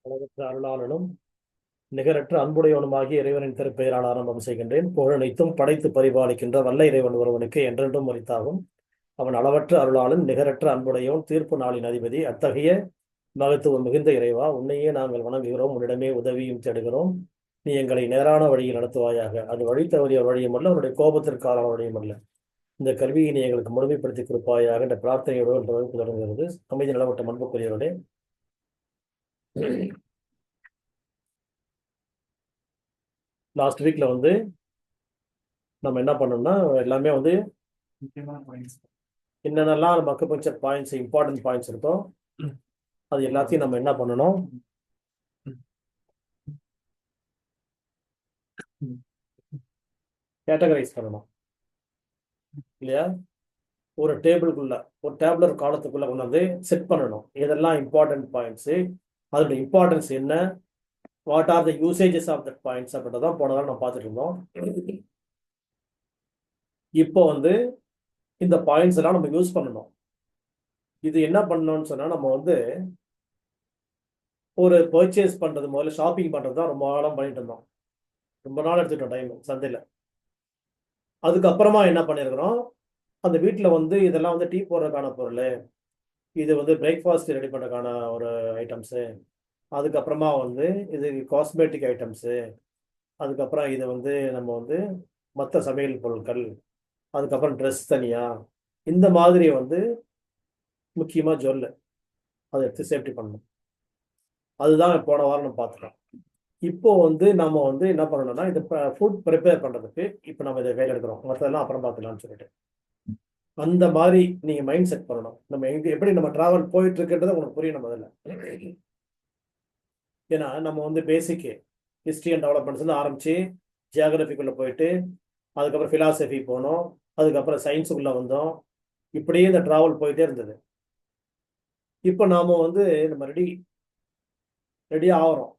அளவற்ற அருளாளனும் நிகரற்ற அன்புடையவனுமாகிய இறைவனின் திருப்பெயரால் ஆரம்பம் செய்கின்றேன். புகழனைத்தும் படைத்து பரிபாலிக்கின்ற வல்ல இறைவன் ஒருவனுக்கு என்றென்றும் உரித்தாகும். அவன் அளவற்ற அருளாளன், நிகரற்ற அன்புடையவன், தீர்ப்பு நாளின் அதிபதி. அத்தகைய மகத்துவம் மிகுந்த இறைவா, உன்னையே நாங்கள் வணங்குகிறோம், உன்னிடமே உதவியும் தேடுகிறோம். நீ எங்களை நேரான வழியில் நடத்துவாயாக. அது வழி தவறிய வழியும் அல்ல, உன்னுடைய கோபத்திற்கான வழியும் அல்ல. இந்த கல்வியை நீ எங்களுக்கு முழுமைப்படுத்தி கொடுப்பாயாக என்ற பிரார்த்தனையோடு என்ற வகுப்பு தொடங்குகிறது. அமைதி நிலவட்ட அன்புக்குரியவர்களே, லாஸ்ட் வீக்ல நம்ம என்ன பண்ணோம்னா எல்லாமே என்னென்னலாம் நம்ம அக்குபஞ்சர் பாயிண்ட்ஸ், இம்பார்ட்டன்ட் பாயிண்ட்ஸ் இருக்கோ அது எல்லாத்தையும் நம்ம என்ன பண்ணணும், கேட்டகரைஸ் பண்ணணும் இல்லையா? ஒரு டேபிளுக்குள்ள, ஒரு டேப்லர் காலத்துக்குள்ள கொண்டு செட் பண்ணணும். இதெல்லாம் இம்பார்ட்டன்ட் பாயிண்ட்ஸு, அதோட இம்பார்ட்டன்ஸ் என்ன, what are the usages of that points அப்படின்றதான் போன வாரம் நம்ம பார்த்துட்டு இருந்தோம். இப்போ இந்த பாயிண்ட்ஸ் எல்லாம் நம்ம யூஸ் பண்ணணும். இது என்ன பண்ணணும்னு சொன்னா, நம்ம ஒரு பர்ச்சேஸ் பண்றது, முதல்ல ஷாப்பிங் பண்றது தான் ரொம்ப நாளாக பண்ணிட்டு இருந்தோம். ரொம்ப நாள் எடுத்துட்டோம் டைம் சந்தையில். அதுக்கப்புறமா என்ன பண்ணியிருக்கிறோம், அந்த வீட்டில் இதெல்லாம் டீ போடுறதுக்கான பொருள், இது பிரேக்ஃபாஸ்ட் ரெடி பண்ணுறதுக்கான ஒரு ஐட்டம்ஸு, அதுக்கப்புறமா இது காஸ்மெட்டிக் ஐட்டம்ஸு, அதுக்கப்புறம் இது நம்ம மற்ற சமையல் பொருட்கள், அதுக்கப்புறம் ட்ரெஸ் தனியாக, இந்த மாதிரி முக்கியமாக ஜுவல் அதை எடுத்து சேஃப்டி பண்ணணும். அதுதான் போன வாரம் நம்ம பார்த்துட்டோம். இப்போ நம்ம என்ன பண்ணணும்னா, இந்த ஃபுட் ப்ரிப்பேர் பண்ணுறதுக்கு இப்போ நம்ம இதை கையில் எடுக்கிறோம், மற்றதெல்லாம் அப்புறம் பார்த்துக்கலாம்னு சொல்லிட்டு அந்த மாதிரி நீங்கள் மைண்ட் செட் பண்ணணும். நம்ம எப்படி நம்ம ட்ராவல் போயிட்டு இருக்குன்றதை உங்களுக்கு புரியணும் முதல்ல. ஏன்னா நம்ம பேசிக் ஹிஸ்ட்ரி அண்ட் டெவலப்மெண்ட்ஸ்லேருந்து ஆரம்பித்து ஜியாகிரபிக்குள்ளே போயிட்டு, அதுக்கப்புறம் ஃபிலாசபி போனோம், அதுக்கப்புறம் சயின்ஸுக்குள்ளே வந்தோம். இப்படியே இந்த ட்ராவல் போயிட்டே இருந்தது. இப்போ நாம் நம்ம ரெடி ஆகிறோம்.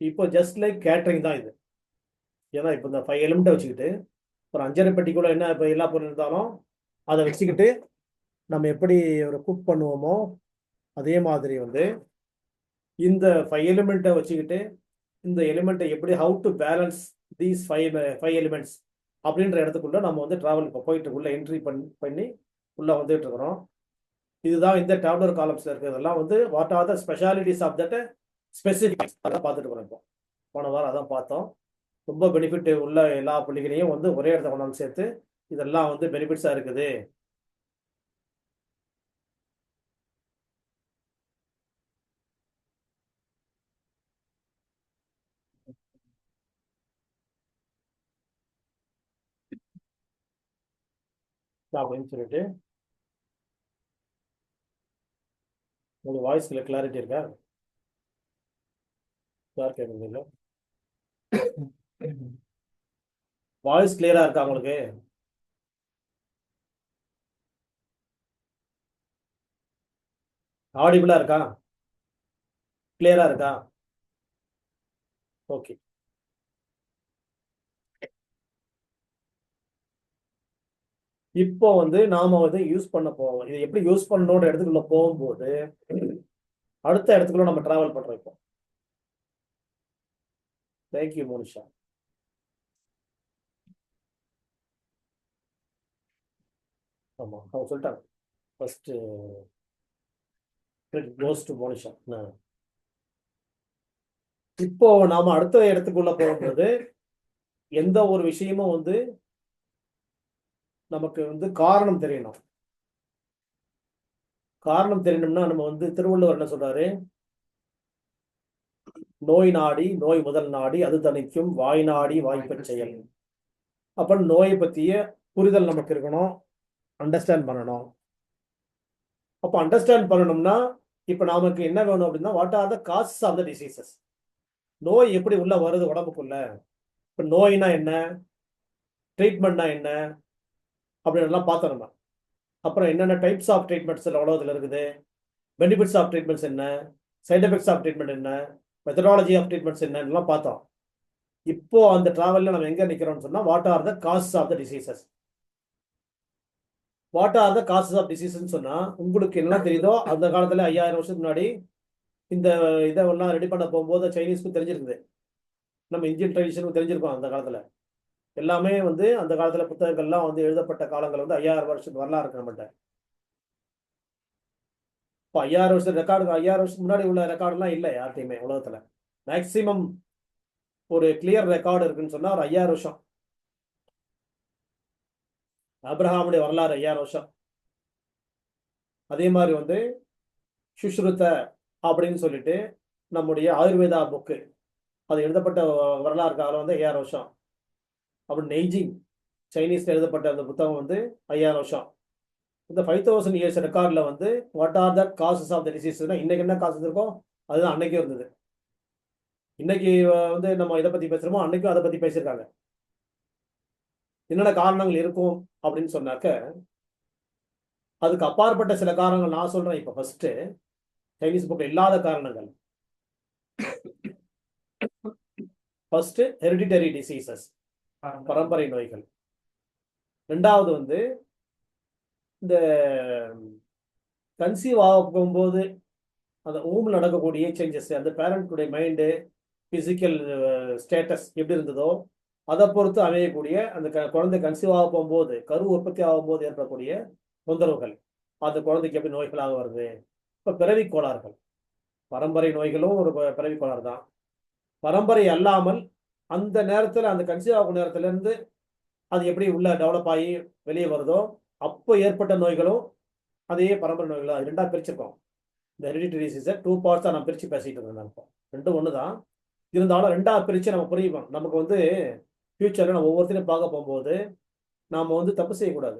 இப்போ ஜஸ்ட் லைக் கேட்ரிங் தான் இது. ஏன்னா இப்போ இந்த 5 எலிமெண்ட்டை வச்சுக்கிட்டு ஒரு 5.5 பெட்டிக்குள்ள என்ன இப்போ எல்லா பொருள் இருந்தாலும் அதை வச்சுக்கிட்டு நம்ம எப்படி ஒரு குக் பண்ணுவோமோ, அதே மாதிரி இந்த 5 எலிமெண்ட்டை வச்சுக்கிட்டு இந்த எலிமெண்ட்டை எப்படி how to balance these 5 elements அப்படின்ற இடத்துக்குள்ள நம்ம ட்ராவல் இப்போ போயிட்டு உள்ள என்ட்ரி பண்ணி உள்ள வந்துட்டு இருக்கிறோம். இதுதான் இந்த டேப்லர் காலம்ஸ்ல இருக்கிறதெல்லாம் what are the specialities of that specific, அதான் பார்த்துட்டு இருக்கிறோம். இப்போ போன வாரம் அதான் பார்த்தோம். ரொம்ப பெனிஃபிட் உள்ள எல்லா பள்ளிகளையும் ஒரே இடத்த கொண்டாந்து சேர்த்து இதெல்லாம் பெனிஃபிட்ஸா இருக்குது. அப்படின்னு சொல்லிட்டு உங்களுக்கு வாய்ஸ்ல கிளாரிட்டி இருக்கா? யார் கேட்குறது இல்லை? வாய்ஸ் கிளியரா இருக்கா உங்களுக்கு? ஆடிபிளா இருக்கா? கிளியரா இருக்கா? ஓகே. இப்போ நாம யூஸ் பண்ண போவோம். இது எப்படி யூஸ் பண்ணணுன்ற இடத்துக்குள்ள போகும்போது அடுத்த இடத்துக்குள்ள நம்ம டிராவல் பண்றோம். இப்போ தேங்க்யூ மோனிஷா. ஆமா, அவங்க சொல்லிட்டாங்க ஃபர்ஸ்ட் க்ளோஸ் டு மோனிஷா. இப்போ நாம அடுத்த இடத்துக்குள்ள போகும்போது எந்த ஒரு விஷயமும் நமக்கு காரணம் தெரியணும். காரணம் தெரியணும்னா நம்ம திருவள்ளுவர் என்ன சொல்றாரு, நோய் நாடி நோய் முதல் நாடி அது தணிக்கும் வாய் நாடி வாய்ப்பை செயல். அப்ப நோயை பத்திய புரிதல் நமக்கு இருக்கணும், அண்டர்ஸ்டாண்ட் பண்ணணும். அப்ப அண்டர்ஸ்டாண்ட் பண்ணணும்னா இப்ப நமக்கு என்ன வேணும் அப்படின்னா, what are the causes of the diseases. நோய் எப்படி உள்ள வருது உடம்புக்குள்ள, இப்ப நோய்னா என்ன, ட்ரீட்மெண்ட்னா என்ன அப்படின்னு பார்த்தோம் நம்ம. அப்புறம் என்னென்ன டைப்ஸ் ஆஃப் ட்ரீட்மெண்ட்ஸ் உலகத்தில் இருக்குது, பெனிஃபிட்ஸ் ஆஃப் ட்ரீட்மெண்ட்ஸ் என்ன, சைட் எஃபெக்ட்ஸ் ஆஃப் ட்ரீட்மெண்ட் என்ன, மெத்தடாலஜி ஆஃப் ட்ரீட்மெண்ட்ஸ் என்னெல்லாம் பார்த்தோம். இப்போ அந்த டிராவலில் நம்ம எங்கே நிற்கிறோம்னு சொன்னால், what are the causes of the diseases. What are the causes of டிசீஸ்ன்னு சொன்னால் உங்களுக்கு என்ன தெரியுதோ, அந்த காலத்தில் 5000 வருஷத்துக்கு முன்னாடி இந்த இதெல்லாம் ரெடி பண்ண போகும்போது சைனீஸ்க்கும் தெரிஞ்சிருக்குது, நம்ம இந்தியன் ட்ரெடிஷனுக்கும் தெரிஞ்சிருக்கோம். அந்த காலத்துல எல்லாமே வந்து அந்த காலத்துல புத்தகங்கள்லாம் வந்து எழுதப்பட்ட காலங்கள் வந்து 5000 வருஷத்துக்கு வரலாறு இருக்கு நம்மகிட்ட. இப்போ 5000 வருஷம் ரெக்கார்டு, 5000 வருஷத்துக்கு முன்னாடி உள்ள ரெக்கார்டுலாம் இல்லை யார்ட்டையுமே உலகத்துல. மேக்சிமம் ஒரு கிளியர் ரெக்கார்டு இருக்குன்னு சொன்னா ஒரு 5000 வருஷம். அப்ரஹாமுடைய வரலாறு 5000 வருஷம். அதே மாதிரி வந்து சுஷ்ருத அப்படின்னு சொல்லிட்டு நம்முடைய ஆயுர்வேதா புக்கு, அது எழுதப்பட்ட வரலாறு காலம் வந்து 5000 வருஷம். அப்புறம் நெய்ஜிங் சைனீஸ்ல எழுதப்பட்ட அந்த புத்தகம் வந்து 5000 வருஷம். இந்த 5000 இயர்ஸ் ரெக்கார்டில் வந்து what are the causes of the டிசீஸ்னா இன்னைக்கு என்ன காசஸ் இருக்கோ அதுதான் அன்னைக்கே இருந்தது. இன்னைக்கு வந்து நம்ம இதை பத்தி பேசுறோமோ அன்னைக்கும் அதை பத்தி பேசியிருக்காங்க. என்னென்ன காரணங்கள் இருக்கும் அப்படின்னு சொன்னாக்க அதுக்கு அப்பாற்பட்ட சில காரணங்கள் நான் சொல்றேன். இப்போ ஃபர்ஸ்ட் சைனீஸ் புக் இல்லாத காரணங்கள். ஃபர்ஸ்ட் ஹெரிடிட்டரி டிசீசஸ், பரம்பரை நோய்கள். ரெண்டாவது வந்து இந்த கன்சீவ் ஆகும்போது அந்த ஊமில் நடக்கக்கூடிய சேஞ்சஸ், அந்த பேரண்ட்டுடைய மைண்டு பிசிக்கல் ஸ்டேட்டஸ் எப்படி இருந்ததோ அதை பொறுத்து அமையக்கூடிய அந்த குழந்தை கன்சீவ் ஆக போகும்போது கரு உற்பத்தி ஆகும்போது ஏற்படக்கூடிய தொந்தரவுகள், அந்த குழந்தைக்கு எப்படி நோய்களாக வருது. இப்போ பிறவி கோளாறுகள், பரம்பரை நோய்களும் ஒரு பிறவி கோளாறு தான். பரம்பரை அல்லாமல் அந்த நேரத்தில் அந்த கன்சீவ் ஆகும் நேரத்திலேருந்து அது எப்படி உள்ள டெவலப் ஆகி வெளியே வருதோ அப்போ ஏற்பட்ட நோய்களும் அதே பரம்பரை நோய்கள். அது ரெண்டாக பிரிச்சிருக்கோம். இந்த ஹெரிடிட்டரி டிசீஸை 2 பார்ட்ஸாக நான் பிரித்து பேசிகிட்டு இருந்தேன். நான் இப்போ ரெண்டும் ஒன்று தான், இருந்தாலும் ரெண்டாக பிரித்து நம்ம புரியுவோம். நமக்கு வந்து ஃபியூச்சரில் நம்ம ஒவ்வொருத்தரையும் பார்க்க போகும்போது நாம் வந்து தப்பு செய்யக்கூடாது.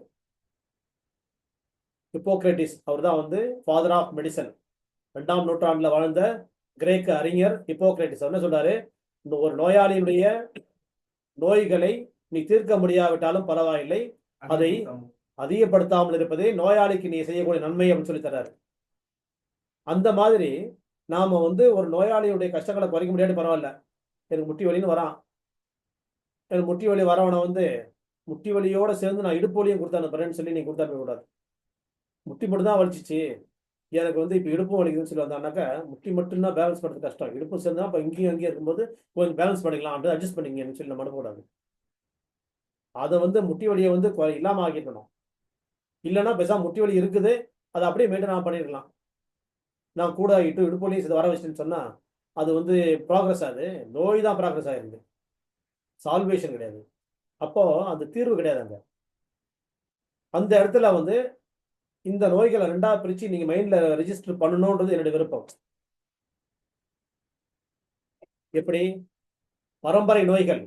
ஹிப்போக்ரட்டிஸ் அவர் தான் வந்து ஃபாதர் ஆஃப் மெடிசன். 2ஆம் நூற்றாண்டில் வாழ்ந்த கிரேக்க அறிஞர் ஹிப்போக்ரட்டிஸ் என்ன சொல்றாரு, இந்த ஒரு நோயாளியினுடைய நோய்களை நீ தீர்க்க முடியாவிட்டாலும் பரவாயில்லை, அதை அதிகப்படுத்தாமல் இருப்பதே நோயாளிக்கு நீ செய்யக்கூடிய நன்மை அப்படின்னு சொல்லி தர்றாரு. அந்த மாதிரி நாம வந்து ஒரு நோயாளியுடைய கஷ்டங்களை குறைக்க முடியாது, பரவாயில்ல, எனக்கு முட்டி வலின்னு வரான், எனக்கு முட்டி வலி வரவனை வந்து முட்டி வலியோட சேர்ந்து நான் இடுப்பு வலியும் கொடுத்து அனுப்புறேன்னு சொல்லி நீ கொடுத்தா கூடாது. முட்டி மட்டும் தான் வலிச்சிச்சு, எனக்கு வந்து இப்போ இடுப்பும் வலிக்குதுன்னு சொல்லி வந்தான்னாக்கா முட்டி மட்டும்தான் பேலன்ஸ் பண்ணுறது கஷ்டம், இடுப்பு சேர்ந்தா இப்போ இங்கேயும் அங்கேயும் இருக்கும்போது கொஞ்சம் பேலன்ஸ் பண்ணிக்கலாம், அப்படி அட்ஜஸ்ட் பண்ணிங்கன்னு சொல்லி நம்ம அனுப்பக்கூடாது. அதை வந்து முட்டி வலியை வந்து இல்லாமல் ஆக்கிக்கணும். இல்லைன்னா பேசாம முட்டி வலி இருக்குது அதை அப்படியே மெயின்டைன் பண்ணிடலாம். நான் கூட இடுப்பு வலியும் இதை வர வச்சுன்னு சொன்னா அது வந்து ப்ராக்ரஸ் ஆகுது, நோய் தான் ப்ராக்ரஸ் ஆகிருக்கு, சால்வேஷன் கிடையாது. அப்போ அந்த தீர்வு கிடையாது. அந்த இடத்துல வந்து இந்த நோய்களை ரெண்டா பிரிச்சு நீங்க மைண்ட்ல ரெஜிஸ்டர் பண்ணணும்ன்றது என்னுடைய விருப்பம். எப்படி பரம்பரை நோய்கள்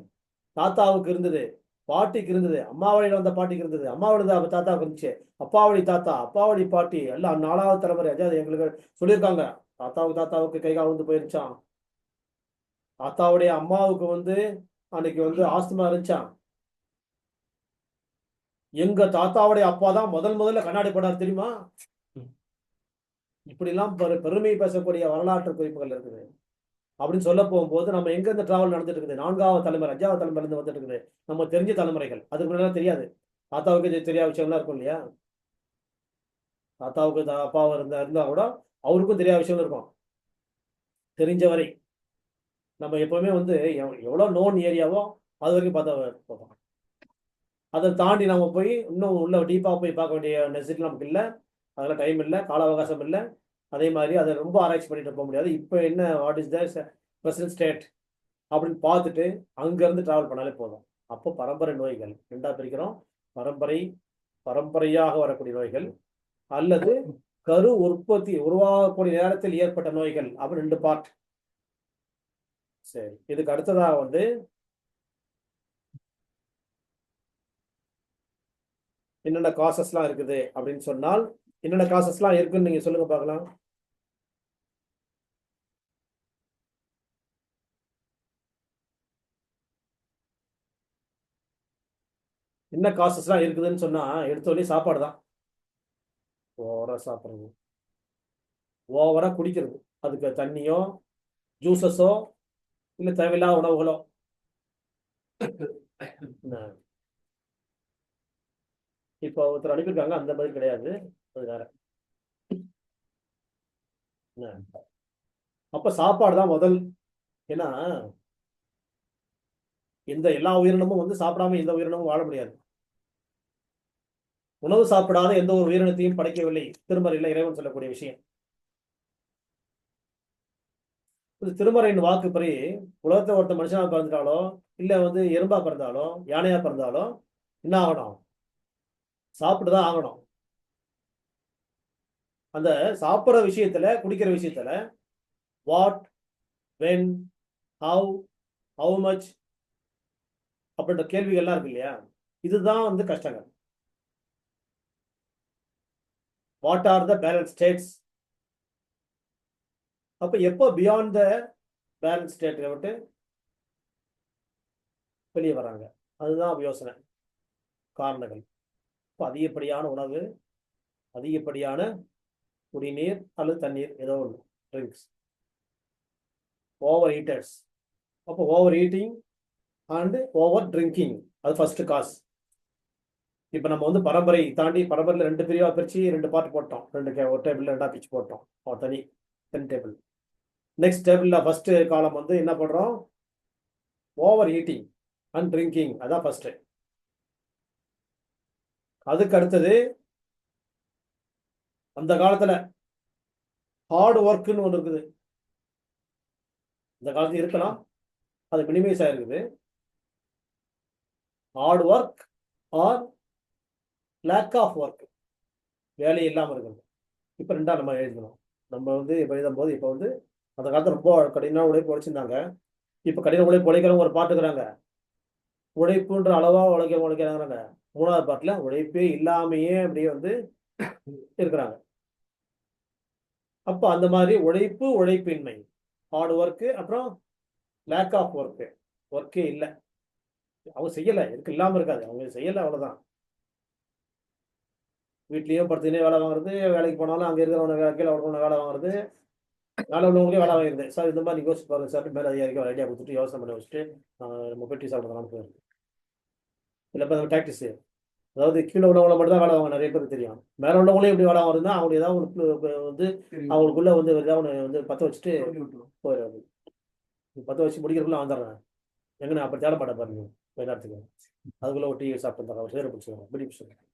தாத்தாவுக்கு இருந்தது, பாட்டிக்கு இருந்தது, அம்மாவளியில வந்த பாட்டிக்கு இருந்தது, அம்மாவளி தாத்தாவுக்கு இருந்துச்சு, அப்பாவளி தாத்தா, அப்பாவளி பாட்டி, எல்லாம் 4வது தலைமுறை. அதாவது எங்களுக்கு சொல்லியிருக்காங்க, தாத்தாவுக்கு கை கால் வந்து போயிருச்சான், தாத்தாவுடைய அம்மாவுக்கு வந்து அன்னைக்கு வந்து ஆஸ்துமா இருந்துச்சான், எங்க தாத்தாவுடைய அப்பா தான் முதல்ல கண்ணாடி போடார் தெரியுமா. இப்படிலாம் பெருமை பேசக்கூடிய வரலாற்று குறிப்புகள் இருக்குது. அப்படின்னு சொல்ல போகும்போது நம்ம எங்க இருந்து டிராவல் நடந்துட்டு இருக்குது, 4வது தலைமுறை 5வது தலைமுறை இருந்து வந்துட்டு இருக்குது. நம்ம தெரிஞ்ச தலைமுறைகள், அதுக்கு முன்னாடி தெரியாது. தாத்தாவுக்கு தெரியாத விஷயம்லாம் இருக்கும் இல்லையா, தாத்தாவுக்கு அப்பாவும் இருந்தா கூட அவருக்கும் தெரியாத விஷயம் இருக்கும். தெரிஞ்சவரை நம்ம எப்பவுமே வந்து எவ்வளோ நோன் ஏரியாவோ அது வரைக்கும் பார்த்தா போதும். அதை தாண்டி நம்ம போய் இன்னும் உள்ள டீப்பாக போய் பார்க்க வேண்டிய நெசிட்டி நமக்கு இல்லை, அதெல்லாம் டைம் இல்லை, கால அவகாசம் இல்லை. அதே மாதிரி அதை ரொம்ப ஆராய்ச்சி பண்ணிட்டு போக முடியாது. இப்போ என்ன what is the present state அப்படின்னு பார்த்துட்டு அங்கேருந்து ட்ராவல் பண்ணாலே போதும். அப்போ பரம்பரை நோய்கள் ரெண்டாக பிரிக்கிறோம். பரம்பரையாக வரக்கூடிய நோய்கள் அல்லது கரு உற்பத்தி உருவாகக்கூடிய நேரத்தில் ஏற்பட்ட நோய்கள் அப்படின்னு 2 பார்ட். சரி, இதுக்கு அடுத்ததாக வந்து என்னென்ன காசஸ்லாம் இருக்குது அப்படின்னு சொன்னால் என்னென்ன காசஸ்லாம் இருக்குன்னு நீங்க சொல்லுங்க பார்க்கலாம். என்ன காசஸ்லாம் இருக்குதுன்னு சொன்னா எடுத்தோடனே சாப்பாடு தான். ஓவரா சாப்பிட்றது, ஓவரா குடிக்கிறது, அதுக்கு தண்ணியோ ஜூசஸோ இல்லை தேவையில்லாத உணவுகளோ. இப்போ ஒருத்தர் அனுப்பியிருக்காங்க, அந்த மாதிரி கிடையாது, அது வேற. அப்ப சாப்பாடு தான் முதல். ஏன்னா இந்த எல்லா உயிரினமும் வந்து சாப்பிடாம எந்த உயிரினமும் வாழ முடியாது. உணவு சாப்பிடாத எந்த ஒரு உயிரினத்தையும் படைக்கவில்லை திருமறையில இறைவன் சொல்லக்கூடிய விஷயம். இது திருமறையின் வாக்குப்படி உலகத்தை ஒருத்த மனுஷனா பிறந்தாலோ இல்ல வந்து எறும்பா பிறந்தாலோ யானையா பிறந்தாலோ என்ன ஆகணும்? சாப்பிட்டுதான் ஆகணும். அந்த சாப்பிட்ற விஷயத்துல, குடிக்கிற விஷயத்துல what, when, how, how much அப்படின்ற கேள்விகள்லாம் இருக்கு இல்லையா? இதுதான் வந்து கஷ்டங்கள். What are the balance states? அப்ப எப்போ பியாண்ட் த பேலன்ஸ் ஸ்டேட் விட்டு வெளியே வராங்க? அதுதான் யோசனை, காரணங்கள். இப்போ அதிகப்படியான உணவு, அதிகப்படியான குடிநீர் அல்லது தண்ணீர், ஏதோ ஒன்று, ட்ரிங்க்ஸ், ஓவர் ஈட்டர்ஸ். அப்போ over eating and over drinking, அது ஃபர்ஸ்ட் காஸ். இப்போ நம்ம வந்து பரம்பரை தாண்டி பரம்பரையில் 2 பிரிவாக பிரித்து 2 பார்ட் போட்டோம். ஒரு டேபிள் 2 பிரிச்சு போட்டோம். தனி டேபிள். நெக்ஸ்ட் டேபிளில் ஃபர்ஸ்ட் காலம் வந்து என்ன பண்ணுறோம்? ஓவர் ஈட்டிங் அண்ட் ட்ரிங்கிங், அதான் ஃபர்ஸ்ட். அதுக்கு அடுத்தது அந்த காலத்தில் ஹார்ட் ஒர்க்குன்னு ஒன்று இருக்குது. இந்த காலத்தில் இருக்கலாம், அது மினிமைஸ் ஆயிருக்குது. Hard work or lack of work, வேலை இல்லாமல் இருக்குது. இப்போ 2 நம்ம எழுதணும். நம்ம வந்து இப்போ எழுதும்போது இப்போ வந்து அந்த காலத்தில் ரொம்ப கடின உழைப்பு உழைச்சிருந்தாங்க. இப்போ கடின உழைப்பு உழைக்கிறவங்க ஒரு பாட்டுக்கிறாங்க, உழைப்புன்ற அளவா உழைக்கிறாங்க. 3வது பாட்டில் உழைப்பே இல்லாமையே அப்படியே வந்து இருக்கிறாங்க. அப்போ அந்த மாதிரி உழைப்பு, உழைப்பின்மை, ஹார்ட் ஒர்க்கு, அப்புறம் லேக் ஆஃப் ஒர்க்கு, ஒர்க்கே இல்லை. அவங்க செய்யலை, இருக்கு இல்லாமல் இருக்காது, அவங்க செய்யலை, அவ்வளோதான். வீட்லேயும் படுத்துக்கினே வேலை வாங்குறது, வேலைக்கு போனாலும் அங்கே இருக்கிறவங்க கீழே இருக்கிறவங்க வேலை வாங்குறது, வேலை உள்ளவங்களுக்கே வேலை வாங்கிடுது. சார் இந்த மாதிரி யோசிச்சு பாருங்க சார், மேலே அதிகாரிக்கு ஒரு ஐடியா கொடுத்துட்டு யோசனை பண்ணி வச்சுட்டு நம்ம போய் டீ சாப்பிடலாம் போயிருக்கு. இல்லை இப்போ நம்ம டாக்டிஸ், அதாவது கீழே உள்ளவங்கள மட்டும் தான் வேலை வாங்க நிறைய பேருக்கு தெரியும். மேலே உள்ளவங்களையும் எப்படி வேலை வாங்குறதுன்னா அவங்க ஏதாவது வந்து அவங்களுக்குள்ள வந்து ஏதாவது வந்து பற்ற வச்சுட்டு போயிடுறது. 10 வச்சு முடிக்கிறதுக்குள்ள வந்துடுறேன் எங்கன்னு அப்போ தேட மாட்டேன் பாருங்க. கொஞ்ச நேரத்துக்கு அதுக்குள்ள ஒரு டீ சாப்பிட்டு சேர பிடிச்சிருக்காங்க, பிடி பிடிச்சிருக்காங்க.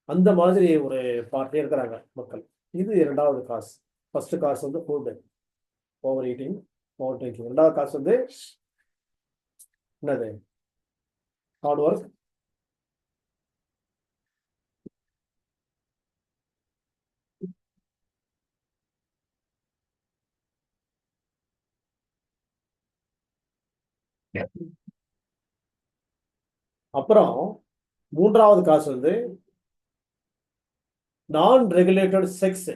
அந்த மாதிரி ஒரு பார்ட்டே இருக்கிறாங்க மக்கள். இது 2வது காசு. ஃபர்ஸ்ட் காசு வந்து food, over eating, over drinking. 2வது காசு வந்து என்னது? Hard work. அப்புறம் 3வது காசு வந்து நான் ரெகுலேட்டட் செக்ஸ்.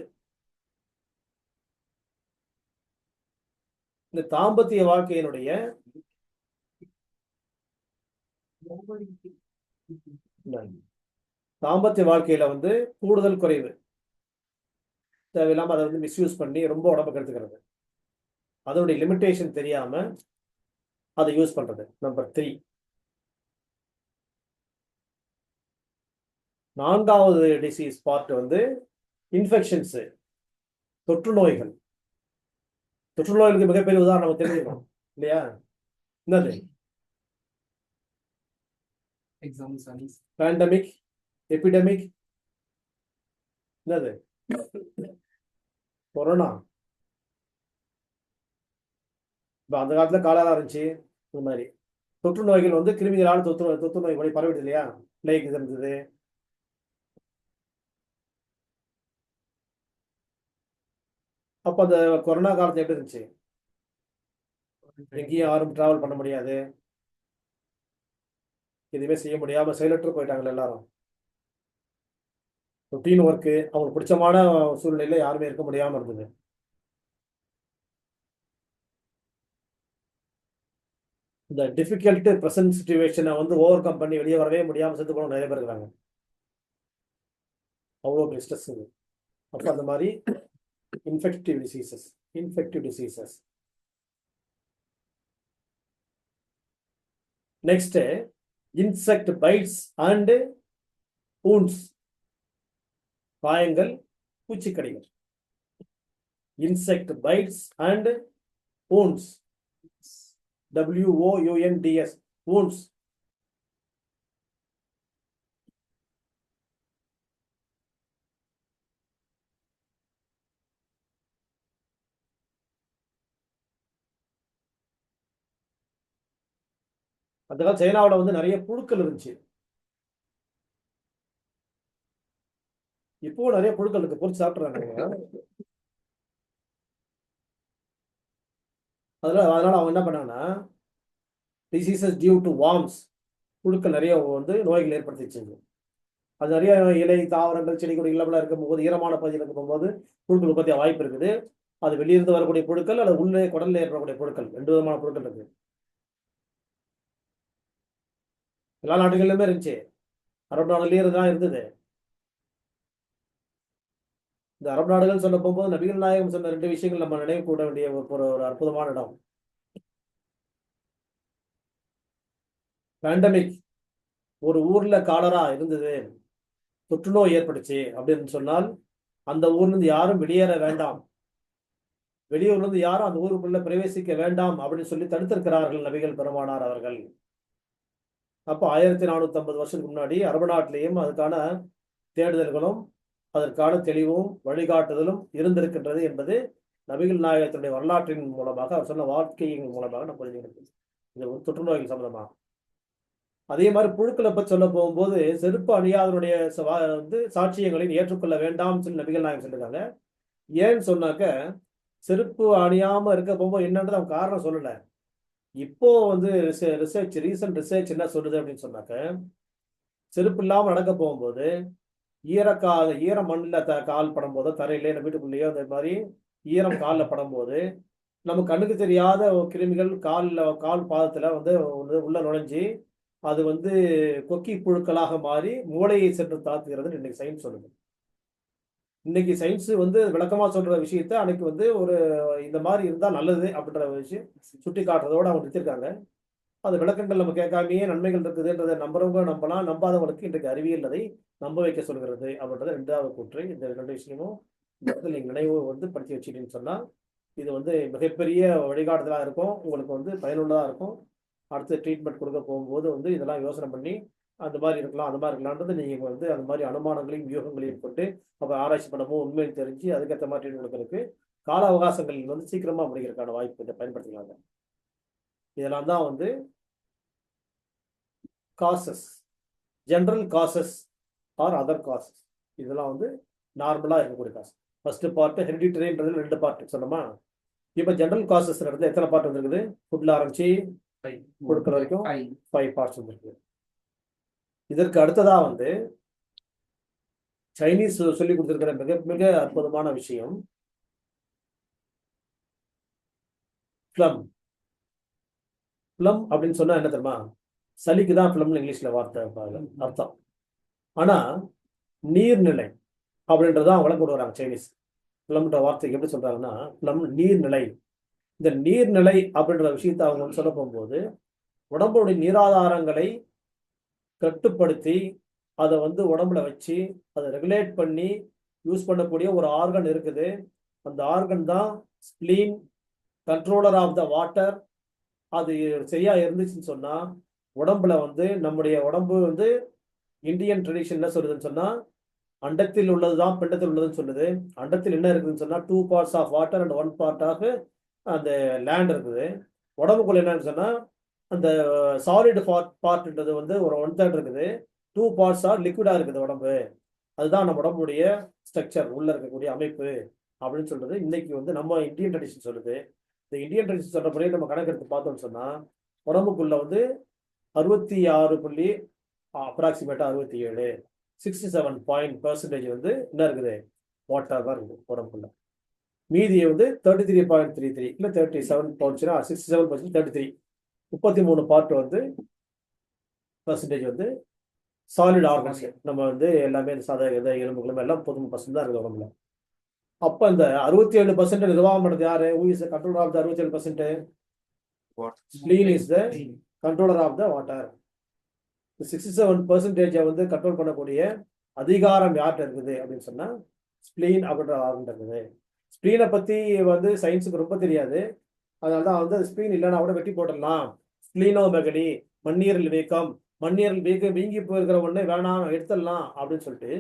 இந்த தாம்பத்திய வாழ்க்கையினுடைய தாம்பத்திய வாழ்க்கையில வந்து கூடுதல் குறைவு, தேவையில்லாம அதை வந்து மிஸ்யூஸ் பண்ணி ரொம்ப உடம்பு கெடுத்துக்கிறது, அதனுடைய லிமிட்டேஷன் தெரியாம அதை யூஸ் பண்றது. நம்பர் 3. 4வது டிசீஸ் பார்ட் வந்து இன்ஃபெக்ஷன்ஸ், தொற்று நோய்கள். தொற்று நோய்களுக்கு மிகப்பெரிய உதாரணம் நம்ம தெரிஞ்சுக்கணும் இல்லையா? என்னது? பேண்டமிக், எபிடமிக், என்னது? கொரோனா. இப்போ அந்த காலத்துல காலாரா இருந்துச்சு. இந்த மாதிரி தொற்று நோய்கள் வந்து கிருமிகளால் தொற்று நோய் வழி பரவிடுது இல்லையா? பிளேக் இருந்தது. அப்போ அந்த கொரோனா காலத்துல எப்படி இருந்துச்சு? எங்கேயும் யாரும் டிராவல் பண்ண முடியாது, எதுவுமே செய்ய முடியாம செயலற்று போயிட்டாங்க எல்லாரும். ரொட்டீன் ஒர்க்கு, அவங்களுக்கு பிடிச்சமான சூழ்நிலையில யாருமே இருக்க முடியாம இருந்தது. இந்த டிஃபிகல்ட் ப்ரெசன்ட் சுச்சுவேஷனை வந்து ஓவர் கம் பண்ணி வெளியே வரவே முடியாம செத்து போன நிறைய பேர் இருக்கிறாங்க. அவ்வளோ பெரிய ஸ்ட்ரெஸ் இது. அப்போ அந்த மாதிரி infective diseases. Next insect bites and wounds, காயங்கள், பூச்சிக்கடிகள். insect bites and wounds. WOUNDS, wounds. அந்த காலம் சைனாவில் வந்து நிறைய புழுக்கள் இருந்துச்சு. இப்போ நிறைய புழுக்கள் இருக்கு, பொறிச்சு சாப்பிட்றாங்க. அதனால அவங்க என்ன பண்ணாங்கன்னா, டிசீசஸ் டியூ டு வார்ம்ஸ், புழுக்கள் நிறைய வந்து நோய்கள் ஏற்படுத்திச்சு. அது நிறைய இலை தாவரங்கள் செடி கொடிகள் இருக்கும்போது, ஈரமான பகுதியில் இருக்கும்போது புழுக்கள் உற்பத்தி வாய்ப்பு இருக்குது. அது வெளியிருந்து வரக்கூடிய புழுக்கள் அல்லது உள்ளே குடலில் ஏற்படக்கூடிய புழுக்கள், 2 விதமான புழுக்கள் இருக்கு. எல்லா நாடுகளிலுமே இருந்துச்சு, அரபு நாடுகளையும் தான் இருந்தது. இந்த அரபு நாடுகள் சொல்ல போகும்போது நபிகள் நாயகம் சொன்ன 2 விஷயங்கள் நம்ம நினைவு கூட வேண்டிய ஒரு அற்புதமான இடம். பேண்டமிக், ஒரு ஊர்ல காலரா இருந்தது, தொற்று நோய் ஏற்பட்டுச்சு அப்படின்னு சொன்னால் அந்த ஊர்ல இருந்து யாரும் வெளியேற வேண்டாம், வெளியூர்ல இருந்து யாரும் அந்த ஊருக்குள்ள பிரவேசிக்க வேண்டாம் அப்படின்னு சொல்லி தடுத்திருக்கிறார்கள் நபிகள் பெருமானார் அவர்கள். அப்போ 1450 வருஷத்துக்கு முன்னாடி அரபு நாட்டிலேயும் அதுக்கான தேடுதல்களும் அதற்கான தெளிவும் வழிகாட்டுதலும் இருந்திருக்கின்றது என்பது நபிகள் நாயகத்தினுடைய வரலாற்றின் மூலமாக, அவர் சொன்ன வாழ்க்கையின் மூலமாக நம்ம புரிஞ்சுக்கிறது. இது ஒரு தொற்றுநோய்கள் சம்பந்தமாக. அதே மாதிரி புழுக்களை பற்றி சொல்ல போகும்போது, செருப்பு அணியாதனுடைய வந்து சாட்சியங்களையும் ஏற்றுக்கொள்ள வேண்டாம்னு சொல்லி நபிகள் நாயகம் சொல்லியிருக்காங்க. ஏன்னு சொன்னாக்க, செருப்பு அணியாம இருக்க போகும்போது என்னன்றது அவங்க காரணம் சொல்லலை. இப்போ வந்து ரீசன்ட் ரிசர்ச் என்ன சொல்லுது அப்படின்னு சொன்னாக்க, செருப்பு இல்லாமல் நடக்க போகும்போது ஈர மண்ணில் கால் படும்போதோ, தரையிலே வீட்டுக்குள்ளேயோ அந்த மாதிரி ஈரம் காலில் படும்போது நம்ம கண்ணுக்கு தெரியாத கிருமிகள் கால் பாதத்தில் வந்து உள்ள நுழைஞ்சி அது வந்து கொக்கி புழுக்களாக மாறி மூளையை சென்று தாக்குகிறதுன்னு இன்னைக்கு சயின்ஸ் சொல்லுது. இன்னைக்கு சயின்ஸ் வந்து விளக்கமா சொல்ற விஷயத்த அன்னைக்கு வந்து ஒரு இந்த மாதிரி இருந்தா நல்லது அப்படின்ற விஷயம் சுட்டி காட்டுறதோட அவங்க நிறுத்திருக்காங்க. அது விளக்கங்கள் நம்ம கேட்காமையே நன்மைகள் இருக்குதுன்றதை நம்புறவங்க நம்பலாம், நம்பாதவங்களுக்கு இன்றைக்கு அறிவியல் அதை நம்ப வைக்க சொல்கிறது அப்படின்றத 2வது கூற்று. இந்த 2 விஷயமும் இந்த இடத்துல நீங்க நினைவு வந்து படுத்தி வச்சுட்டீங்கன்னு சொன்னா இது வந்து மிகப்பெரிய வழிகாட்டுதலாக இருக்கும், உங்களுக்கு வந்து பயனுள்ளதாக இருக்கும். அடுத்து ட்ரீட்மெண்ட் கொடுக்க போகும்போது வந்து இதெல்லாம் யோசனை பண்ணி அந்த மாதிரி இருக்கலாம், அந்த மாதிரி இருக்கலான்றது நீங்கள் வந்து அந்த மாதிரி அனுமானங்களையும் யூகங்களையும் கொண்டு அப்போ ஆராய்ச்சி பண்ணவும் உண்மையை தெரிஞ்சு அதுக்கேற்ற மாதிரி ட்ரீட்மெண்ட் கொடுக்கறதுக்கு கால அவகாசங்கள் வந்து சீக்கிரமாக முடிக்கிறதுக்கான வாய்ப்பு இதை பயன்படுத்திக்கலாங்க. இதெல்லாம் தான் வந்து causes, general causes or other causes. இதெல்லாம் வந்து நார்மலாக இருக்கக்கூடிய காசஸ். ஃபர்ஸ்ட் பார்ட் ஹெரிடிட்டரின்றது 2 பார்ட் சொன்னோமா. இப்போ ஜென்ரல் காசஸ் இடத்துல எத்தனை பார்ட் வந்துருக்குது? ஃபுட்ல ஆரம்பிச்சு கொடுக்குற வரைக்கும் 5 பார்ட்ஸ் வந்துருக்கு. இதற்கு அடுத்ததா வந்து சைனீஸ் சொல்லி கொடுத்துருக்கிற மிக மிக அற்புதமான விஷயம் பிளம். பிளம் அப்படின்னு சொன்னா என்ன தெரியுமா? சளிக்கு தான் பிளம்னு இங்கிலீஷ்ல வார்த்தை அர்த்தம். ஆனா நீர்நிலை அப்படின்றதான் அவங்கள கொண்டு வராங்க சைனீஸ். பிளம்ன்ற வார்த்தைக்கு எப்படி சொல்றாங்கன்னா, பிளம் நீர்நிலை. இந்த நீர்நிலை அப்படின்ற விஷயத்தை அவங்க சொல்ல போகும்போது உடம்புடைய நீராதாரங்களை கட்டுப்படுத்தி அதை வந்து உடம்புல வச்சு அதை ரெகுலேட் பண்ணி யூஸ் பண்ணக்கூடிய ஒரு ஆர்கன் இருக்குது. அந்த ஆர்கன் தான் spleen, controller of the water. அது சரியா இருந்துச்சுன்னு சொன்னா உடம்புல வந்து நம்முடைய உடம்பு வந்து இந்தியன் ட்ரெடிஷன் என்ன சொல்லுதுன்னு சொன்னா, அண்டத்தில் உள்ளதுதான் பிண்டத்தில் உள்ளதுன்னு சொல்லுது. அண்டத்தில் என்ன இருக்குதுன்னு சொன்னா 2 parts of water and 1 part of அந்த லேண்ட் இருக்குது. உடம்புக்குள்ள என்னன்னு சொன்னா அந்த சாலிட் பார்ட்ன்றது வந்து ஒரு 1/3 இருக்குது, 2 parts லிக்விடா இருக்குது உடம்பு. அதுதான் நம்ம உடம்புடைய ஸ்ட்ரக்சர், உள்ள இருக்கக்கூடிய அமைப்பு அப்படின்னு சொல்றது இன்னைக்கு வந்து நம்ம இந்தியன் ட்ரெடிஷன் சொல்லுது. இந்த இந்தியன் ட்ரெடிஷன் சொல்றபடியே நம்ம கணக்கெடுத்து பார்த்தோம்னு சொன்னா உடம்புக்குள்ள வந்து 66 அப்ராக்சிமேட்டா 67 67% வந்து என்ன இருக்குது? வாட்டர் தான் இருக்குது உடம்புக்குள்ள. மீதியை வந்து 33.33 இல்லை 37 போச்சுன்னா 67% 33 33 பார்ட் வந்து பர்சன்டேஜ் வந்து சாலிட் ஆர்கன்ஸ். நம்ம வந்து எல்லாமே சாதா எலும்புகளும் எல்லாம் 33% தான் இருக்குது உடம்புல. அப்போ இந்த 67% நிர்வாகம் பண்ணுறது யாரு? Who is the controller of the 67%? Spleen is the controller of the water. 67% வந்து கண்ட்ரோல் பண்ணக்கூடிய அதிகாரம் யார்கிட்ட இருக்குது அப்படின்னு சொன்னா ஸ்பிளீன் அப்படின்ற ஆர்கன் இருக்குது. ஸ்பிளீனை பத்தி வந்து சயின்ஸுக்கு ரொம்ப தெரியாது. அதனாலதான் வந்து ஸ்பிளீன் இல்லைன்னா கூட வெட்டி போட்டுடலாம். ஸ்பிளீனோமெகலி, மண்ணீரல் வீக்கம், மண்ணீரல் வீங்கி போயிருக்கிற ஒண்ணு வேணாம் எடுத்துடலாம் அப்படின்னு சொல்லிட்டு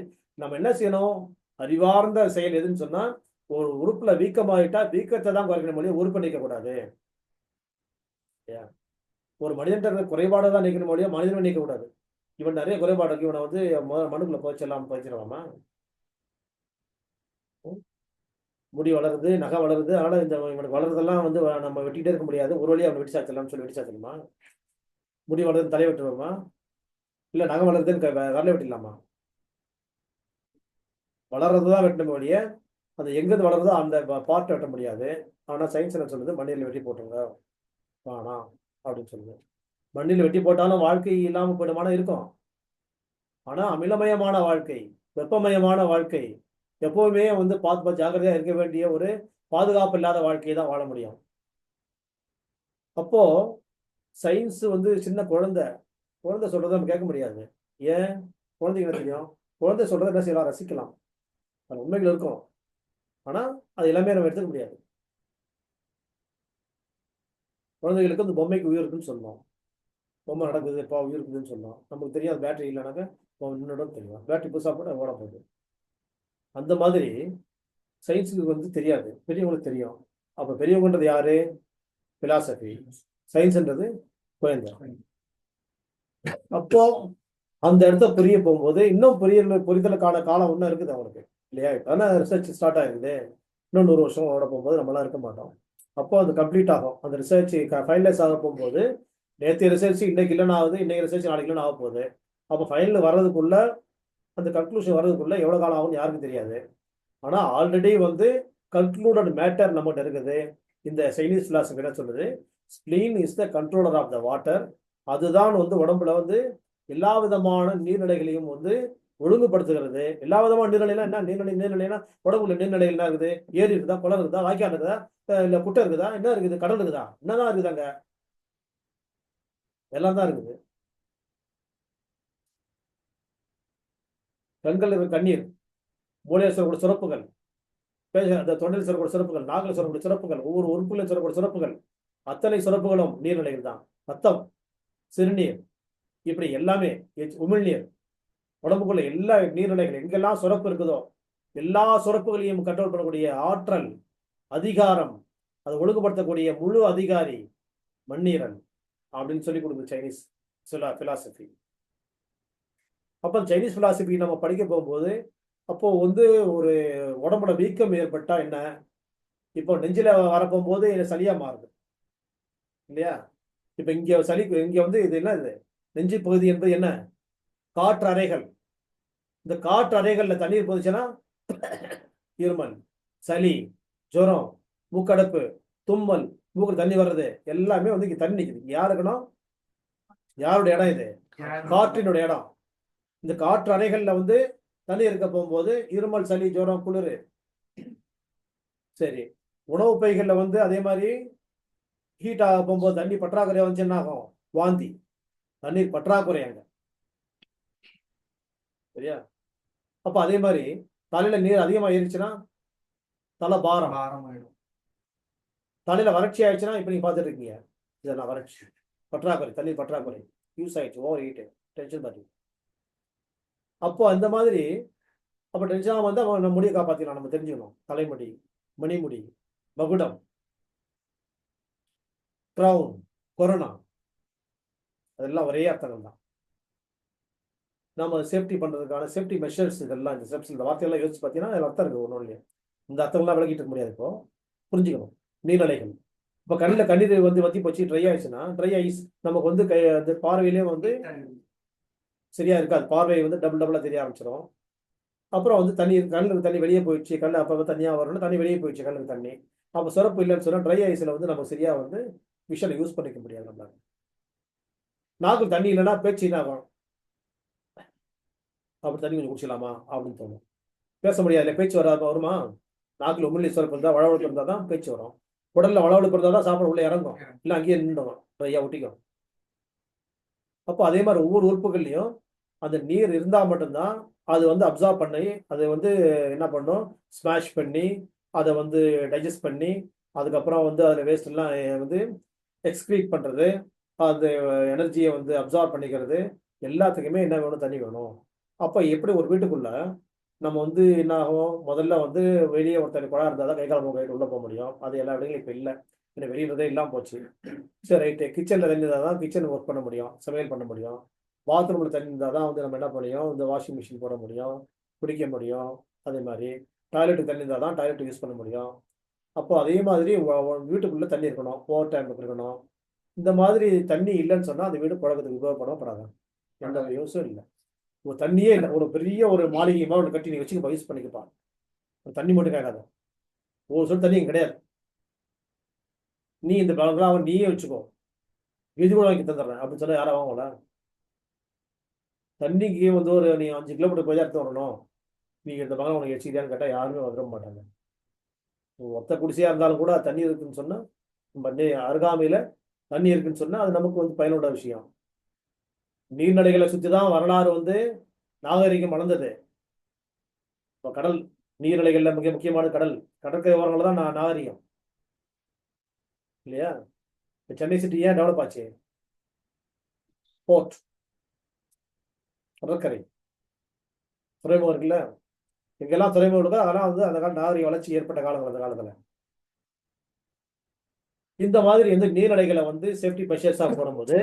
நம்ம என்ன செய்யணும்? அறிவார்ந்த செயல் எதுன்னு சொன்னா, ஒரு உறுப்புல வீக்கமாயிட்டா வீக்கத்தை தான் குறைக்கணும் மொழியை உறுப்பு நீக்க கூடாது. ஒரு மனிதன் குறைபாடு தான் நீக்கணும் மொழியை மனிதனை நீக்க கூடாது. இவன் நிறைய குறைபாடு இருக்கு, இவனை வந்து மனுக்குள்ள போச்சிடலாமா? முடி வளருது, நகை வளருது, அதனால இவனுக்கு வளருதெல்லாம் வந்து நம்ம வெட்டிட்டே இருக்க முடியாது, ஒரு வழியா அவனை வெட்டி சாச்சலாம்னு சொல்லி வெட்டி சாச்சலாமா? முடி வளருது தலையை வெட்டுவோமா? இல்ல நகை வளருதுன்னு வரல வெட்டிடலாமா? வளர்றதுதான் வெட்டணும் வழிய அது எங்கிருந்து வளருதோ அந்த பார்ட் வெட்ட முடியாது. ஆனா சயின்ஸ் என்ன சொல்லுது? மண்ணில் வெட்டி போட்டுருங்க வேணாம் அப்படின்னு சொல்லுது. மண்ணில் வெட்டி போட்டாலும் வாழ்க்கை இல்லாம போயிடுமான இருக்கும். ஆனா அமிலமயமான வாழ்க்கை, வெப்பமயமான வாழ்க்கை, எப்பவுமே வந்து பார்த்து ஜாக்கிரதையா இருக்க வேண்டிய ஒரு பாதுகாப்பு இல்லாத வாழ்க்கையை தான் வாழ முடியும். அப்போ சயின்ஸ் வந்து சின்ன குழந்தை சொல்றதை நம்ம கேட்க முடியாது. ஏன்? குழந்தைங்க என்ன தெரியும்? குழந்தை சொல்றதை என்ன செய்யலாம்? ரசிக்கலாம். அது உண்மைகள் இருக்கும். ஆனா அது எல்லாமே நம்ம எடுத்துக்க முடியாது. குழந்தைகளுக்கு அந்த பொம்மைக்கு உயிர் இருக்குன்னு சொன்னோம். பொம்மை நடக்குது இப்போ உயிர் இருக்குதுன்னு சொன்னோம். நமக்கு தெரியாது பேட்டரி இல்லைனாக்க இன்னொரு தெரியும். பேட்டரி புதுசாக போட ஓட போகுது. அந்த மாதிரி சயின்ஸுக்கு வந்து தெரியாது, பெரியவங்களுக்கு தெரியும். அப்போ பெரியவங்கன்றது யாரு? பிலாசபி. சயின்ஸ்ன்றது குழந்தை. அப்போ அந்த இடத்த புரிய போகும்போது இன்னும் புரிதலுக்கான காலம் ஒன்றும் இருக்குது அவனுக்கு இல்லையா? இப்போ தானே ரிசர்ச் ஸ்டார்ட் ஆகிருக்குது. இன்னும் 100 வருஷம் ஓட போகும்போது நம்மளாம் இருக்க மாட்டோம். அப்போ அது கம்ப்ளீட் ஆகும். அந்த ரிசர்ச் ஃபைனலைஸ் ஆக போகும்போது நேற்று ரிசர்ச் இன்னைக்கு இல்லைன்னு ஆகுது, இன்னைக்கு ரிசர்ச் நாளைக்கு இல்லைன்னு ஆக போகுது. அப்போ ஃபைனல் வர்றதுக்குள்ள அந்த கன்க்ளூஷன் வர்றதுக்குள்ள எவ்வளோ காலம் ஆகும்னு யாருக்கும் தெரியாது. ஆனால் ஆல்ரெடி வந்து கன்க்ளூடட் மேட்டர் நம்மகிட்ட இருக்குது. இந்த சைனீஸ் பிலாசபி என்ன சொல்லுது? Spleen is the controller of the water. அதுதான் வந்து உடம்புல வந்து எல்லா விதமான நீர்நிலைகளையும் வந்து ஒழுங்குபடுத்துகிறது. எல்லா விதமான நீர்நிலைனா என்ன? நீர்நிலைனா உடம்புல நீர்நிலைகள் என்ன இருக்குது? ஏரி இருக்குதா, குளம் இருக்குதா, வாய்க்கால் இருக்குதா, இல்ல குட்டை இருக்குதா, என்ன இருக்குது? கடல் இருக்குதா? என்னதான் இருக்குது அங்க? எல்லாம் தான் இருக்குது. கண்கள் இருக்கிற கண்ணீர், மூளையில் சொல்லக்கூடிய சுரப்புகள், அந்த தொண்டையில் சொல்லக்கூடிய சுரப்புகள், நாகில் சொல்லக்கூடிய சுரப்புகள், ஒவ்வொரு உறுப்புகளில் சொல்லக்கூடிய சுரப்புகள், அத்தனை சுரப்புகளும் நீர்நிலைகள் தான். ரத்தம், சிறுநீர், இப்படி எல்லாமே உமிழ்நீர், உடம்புக்குள்ள எல்லா நீர்நிலைகள் எங்கெல்லாம் சுரப்பு இருக்குதோ எல்லா சுரப்புகளையும் கண்ட்ரோல் பண்ணக்கூடிய ஆற்றல், அதிகாரம், அதை ஒழுங்குபடுத்தக்கூடிய முழு அதிகாரி மண்ணீரல் அப்படின்னு சொல்லி கொடுக்குது சைனீஸ் பிலாசபி. அப்போ சைனீஸ் பிலாசபி நம்ம படிக்க போகும்போது அப்போ வந்து ஒரு உடம்புல வீக்கம் ஏற்பட்டா என்ன? இப்போ நெஞ்சில வரப்போகும்போது சளியா மாறுது இல்லையா? இப்ப இங்க சளி, இங்க வந்து இது என்ன? இது நெஞ்சு பகுதி என்பது என்ன? காற்று அறைகள். இந்த காற்று அறைகள்ல தண்ணீர் போச்சுன்னா இருமல், சளி, ஜுரம், மூக்கடைப்பு, தும்மல், மூக்கு தண்ணி வர்றது எல்லாமே வந்து இங்க தண்ணி நிக்குது. யாரு இருக்கணும்? யாருடைய இடம் இது? காற்றினுடைய இடம். இந்த காற்று அறைகள்ல வந்து தண்ணி இருக்க போகும்போது இருமல், சளி, ஜுரம், குளிர். சரி, உணவு பைகள்ல வந்து அதே மாதிரி ஹீட் ஆக போகும்போது தண்ணி பற்றாக்குறை வந்து என்ன ஆகும்? வாந்தி. தண்ணீர் பற்றாக்குறை அங்க. சரியா? அப்ப அதே மாதிரி தலையில நீர் அதிகமா ஏறிச்சுன்னா தலை பாரம் ஆயிடும். தலையில வறட்சி ஆயிடுச்சுன்னா இப்ப நீங்க பார்த்துட்டு இருக்கீங்க, இதெல்லாம் வறட்சி, பற்றாக்குறை, தண்ணீர் பற்றாக்குறை, யூஸ் ஆயிடுச்சு, ஓவர் ஹீட், டென்ஷன் பாட்டி. அப்போ அந்த மாதிரி அப்ப டென்ஷனா வந்து நம்ம முடியை காப்பாத்திக்கலாம். நம்ம தெரிஞ்சுக்கணும். தலைமுடி, மணிமுடி, மகுடம், கிரவுன், கொரோனா, அதெல்லாம் ஒரே அர்த்தங்கள் தான். நம்ம சேஃப்டி பண்றதுக்கான சேஃப்டி மெஷர்ஸ் இதெல்லாம் இந்த ஸ்டெப்ஸ், இந்த வார்த்தையெல்லாம் யோசிச்சு பார்த்தீங்கன்னா அதில் அர்த்தம் இருக்குது. ஒன்றும் இல்லையா? இந்த அர்த்தங்கள்லாம் விளக்கிட்டு இருக்க முடியாது. இப்போ புரிஞ்சுக்கணும். நீர்நிலைகள். இப்போ கண்ணில் கண்ணீர் வந்து வத்தி போச்சு, ட்ரை ஆயிடுச்சுன்னா, ட்ரை ஐஸ் நமக்கு வந்து அந்த பார்வையிலேயே வந்து சரியா இருக்காது. பார்வை வந்து டபுளா தெரிய ஆரம்பிச்சிடும். அப்புறம் வந்து கண்ணுக்கு தண்ணி வெளியே போயிடுச்சு, கண்ணு அப்போ தனியாக வரணும், தண்ணி வெளியே போயிடுச்சு கண்ணுக்கு தண்ணி. அப்போ சுரப்பு இல்லைன்னு சொன்னால் ட்ரை ஐஸில் வந்து நம்ம சரியா வந்து விஷனை யூஸ் பண்ணிக்க முடியாது. நம்மளால நாக்கு தண்ணி இல்லைன்னா பேச்சு என்ன ஆகும்? அப்படி தண்ணி கொஞ்சம் குடிச்சலாமா அப்படின்னு தோணும். பேச முடியாது, பேச்சு வருமா? நாக்கில் உமிழ்நீர் சுரப்பு இருந்தால், வளவழுப்பு இருந்தால் தான் பேச்சு வரும். உடல்ல வளவழுப்பு இருந்தால் தான் சாப்பாடு உள்ள இறங்கும், இல்லை அங்கேயே நின்றுடும், ட்ரையா ஒட்டிக்கும். அப்போ அதே மாதிரி ஒவ்வொரு உறுப்புகள்லையும் அந்த நீர் இருந்தால் மட்டும்தான் அது வந்து அப்சார்ப் பண்ணி அது வந்து என்ன பண்ணும்? ஸ்மாஷ் பண்ணி அதை வந்து டைஜஸ்ட் பண்ணி அதுக்கப்புறம் வந்து அதில் வேஸ்ட் எல்லாம் வந்து எக்ஸ்க்ரீட் பண்ணுறது, அந்த எனர்ஜியை வந்து அப்சார்ப் பண்ணிக்கிறது, எல்லாத்துக்குமே என்ன வேணும்? தண்ணி வேணும். அப்போ எப்படி ஒரு வீட்டுக்குள்ள நம்ம வந்து என்ன ஆகும்? முதல்ல வந்து வெளியே ஒருத்தர் குழா இருந்தால் தான் கை கால் முகம் உள்ளே போக முடியும். அது எல்லா இடங்களும் இப்போ இல்லை. ஏன்னா வெளியிறதே இல்லாமல் போச்சு. சரி ரைட்டு. கிச்சனில் தண்ணி இருந்தால் தான் கிச்சன் ஒர்க் பண்ண முடியும், சமையல் பண்ண முடியும். பாத்ரூமில் தண்ணி இருந்தால் தான் வந்து நம்ம என்ன முடியும்? இந்த வாஷிங் மிஷின் போட முடியும், குடிக்க முடியும். அதே மாதிரி டாய்லெட்டுக்கு தண்ணி இருந்தால் தான் டாய்லெட் யூஸ் பண்ண முடியும். அப்போ அதே மாதிரி வீட்டுக்குள்ளே தண்ணி இருக்கணும், ஓவர் டைம் இருக்கணும். இந்த மாதிரி தண்ணி இல்லைன்னு சொன்னால் அந்த வீடு புழக்கத்துக்கு உபயோகப்படாது. எந்த யூஸும் இல்லை. ஒரு தண்ணியே இல்லை. ஒரு பெரிய ஒரு மாளிகை மாதிரி ஒன்று கட்டி நீ வச்சுக்க யூஸ் பண்ணிக்கப்பா. ஒரு தண்ணி மட்டும் கேட்காத. ஒரு சொல் தண்ணி இங்கே கிடையாது. நீ இந்த பங்களாவை நீயே வச்சுக்கோ, இது கூட வாங்கி தந்துடுறேன் அப்படின்னு சொன்னால் யாரும் வாங்கல. தண்ணிக்கு வந்து ஒரு நீ 5 கிலோமீட்டர் போய் தான் எடுத்து வரணும். நீங்கள் இந்த பங்களா உனக்கு வச்சுக்கிறியான்னு கேட்டால் யாருமே வந்துட மாட்டாங்க. ஒத்த குடிசையாக இருந்தாலும் கூட தண்ணி இருக்குன்னு சொன்னால், நம்ம அருகாமையில் தண்ணி இருக்குன்னு சொன்னால் அது நமக்கு வந்து பயனுள்ள விஷயம். நீர்நிலைகளை சுற்றி தான் வரலாறு வந்து நாகரிகம் வளர்ந்தது. இப்போ கடல் நீர்நிலைகளில் மிக முக்கியமான கடல், கடற்கரை ஓரங்களில் தான் நாகரிகம் இல்லையா? இப்போ சென்னை சிட்டி ஏன் டெவலப் ஆச்சு? போர்ட், கடற்கரை, துறைமுகம் இருக்குல்ல. இங்கெல்லாம் துறைமுகம் இருக்கோ அதெல்லாம் வந்து அந்த கால நாகரிக வளர்ச்சி ஏற்பட்ட காலங்கள். அந்த காலத்தில் இந்த மாதிரி வந்து நீர்நிலைகளை வந்து சேஃப்டி மெஷர்ஸாக போடும்போது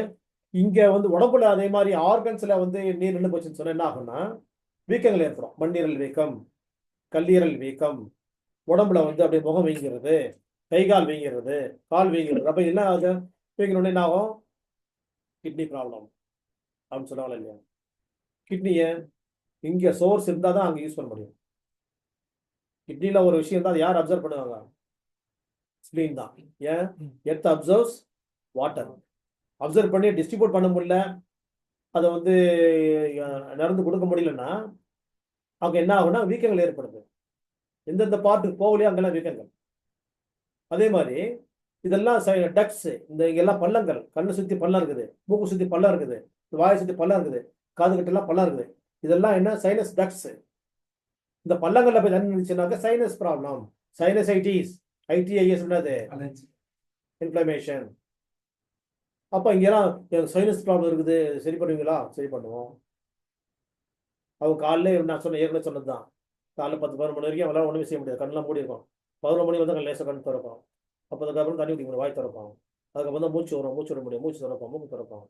இங்கே வந்து உடம்புல அதே மாதிரி ஆர்கன்ஸில் வந்து நீர் நின்று போச்சுன்னு சொன்னால் என்ன ஆகும்னா வீக்கங்கள் ஏற்படும். மண்ணீரல் வீக்கம், கல்லீரல் வீக்கம், உடம்புல வந்து அப்படியே முகம் வீங்கிறது, கை கால் வீங்கிறது, கால் வீங்கிறது. அப்போ என்ன ஆகுது? வீங்கினோடனே என்ன ஆகும்? கிட்னி ப்ராப்ளம் அப்படின்னு சொல்லுவாங்க இல்லையா? கிட்னியை இங்கே சோர்ஸ் இருந்தால் தான் அங்கே யூஸ் பண்ண முடியும். கிட்னியில் ஒரு விஷயம் தான், அது யார் அப்சர்வ் பண்ணுவாங்க? ஸ்பிளீன் தான். ஏன்? Earth absorbs water. அப்சர்வ் பண்ணி டிஸ்ட்ரிபியூட் பண்ண முடியல, அதை வந்து நடந்து கொடுக்க முடியலன்னா அங்கே என்ன ஆகும்னா வீக்கங்கள் ஏற்படுது. எந்தெந்த பார்ட்டுக்கு போகலையோ அங்கெல்லாம் வீக்கங்கள். அதே மாதிரி இதெல்லாம் டக்ஸ், இந்த இங்கெல்லாம் பள்ளங்கள், கண்ணை சுற்றி பள்ளம் இருக்குது, மூக்கு சுற்றி பள்ளம் இருக்குது, வாயை சுற்றி பள்ளம் இருக்குது, காது கிட்டெல்லாம் பள்ளம் இருக்குது. இதெல்லாம் என்ன? Sinus ducts. இந்த பள்ளங்கள்ல போய் தண்ணி இருந்துச்சுனாக்க சைனஸ் ப்ராப்ளம், சைனசைட்டிஸ். ஐடிஐஎஸ் என்னது? இன்ஃப்ளமேஷன். அப்போ இங்கெல்லாம் சைனஸ் ப்ராப்ளம் இருக்குது, சரி பண்ணுவீங்களா? சரி பண்ணுவோம். அவங்க காலையில் நான் சொன்ன ஏற்கனவே சொன்னது தான், காலைல 10-11 மணி வரைக்கும் அவங்களால ஒன்றுமே செய்ய முடியாது, கண்ணெலாம் மூடி இருக்கும். 11 மணி வந்து லேசாக கண் திறப்போம். அப்போ அதுக்கப்புறம் தண்ணி குடிக்க முடியும், வாய் திறப்போம். அதுக்கப்புறம் தான் மூச்சு வரும், மூச்சு விட முடியும், மூச்சு திறப்போம், மூக்கு திறப்போம்.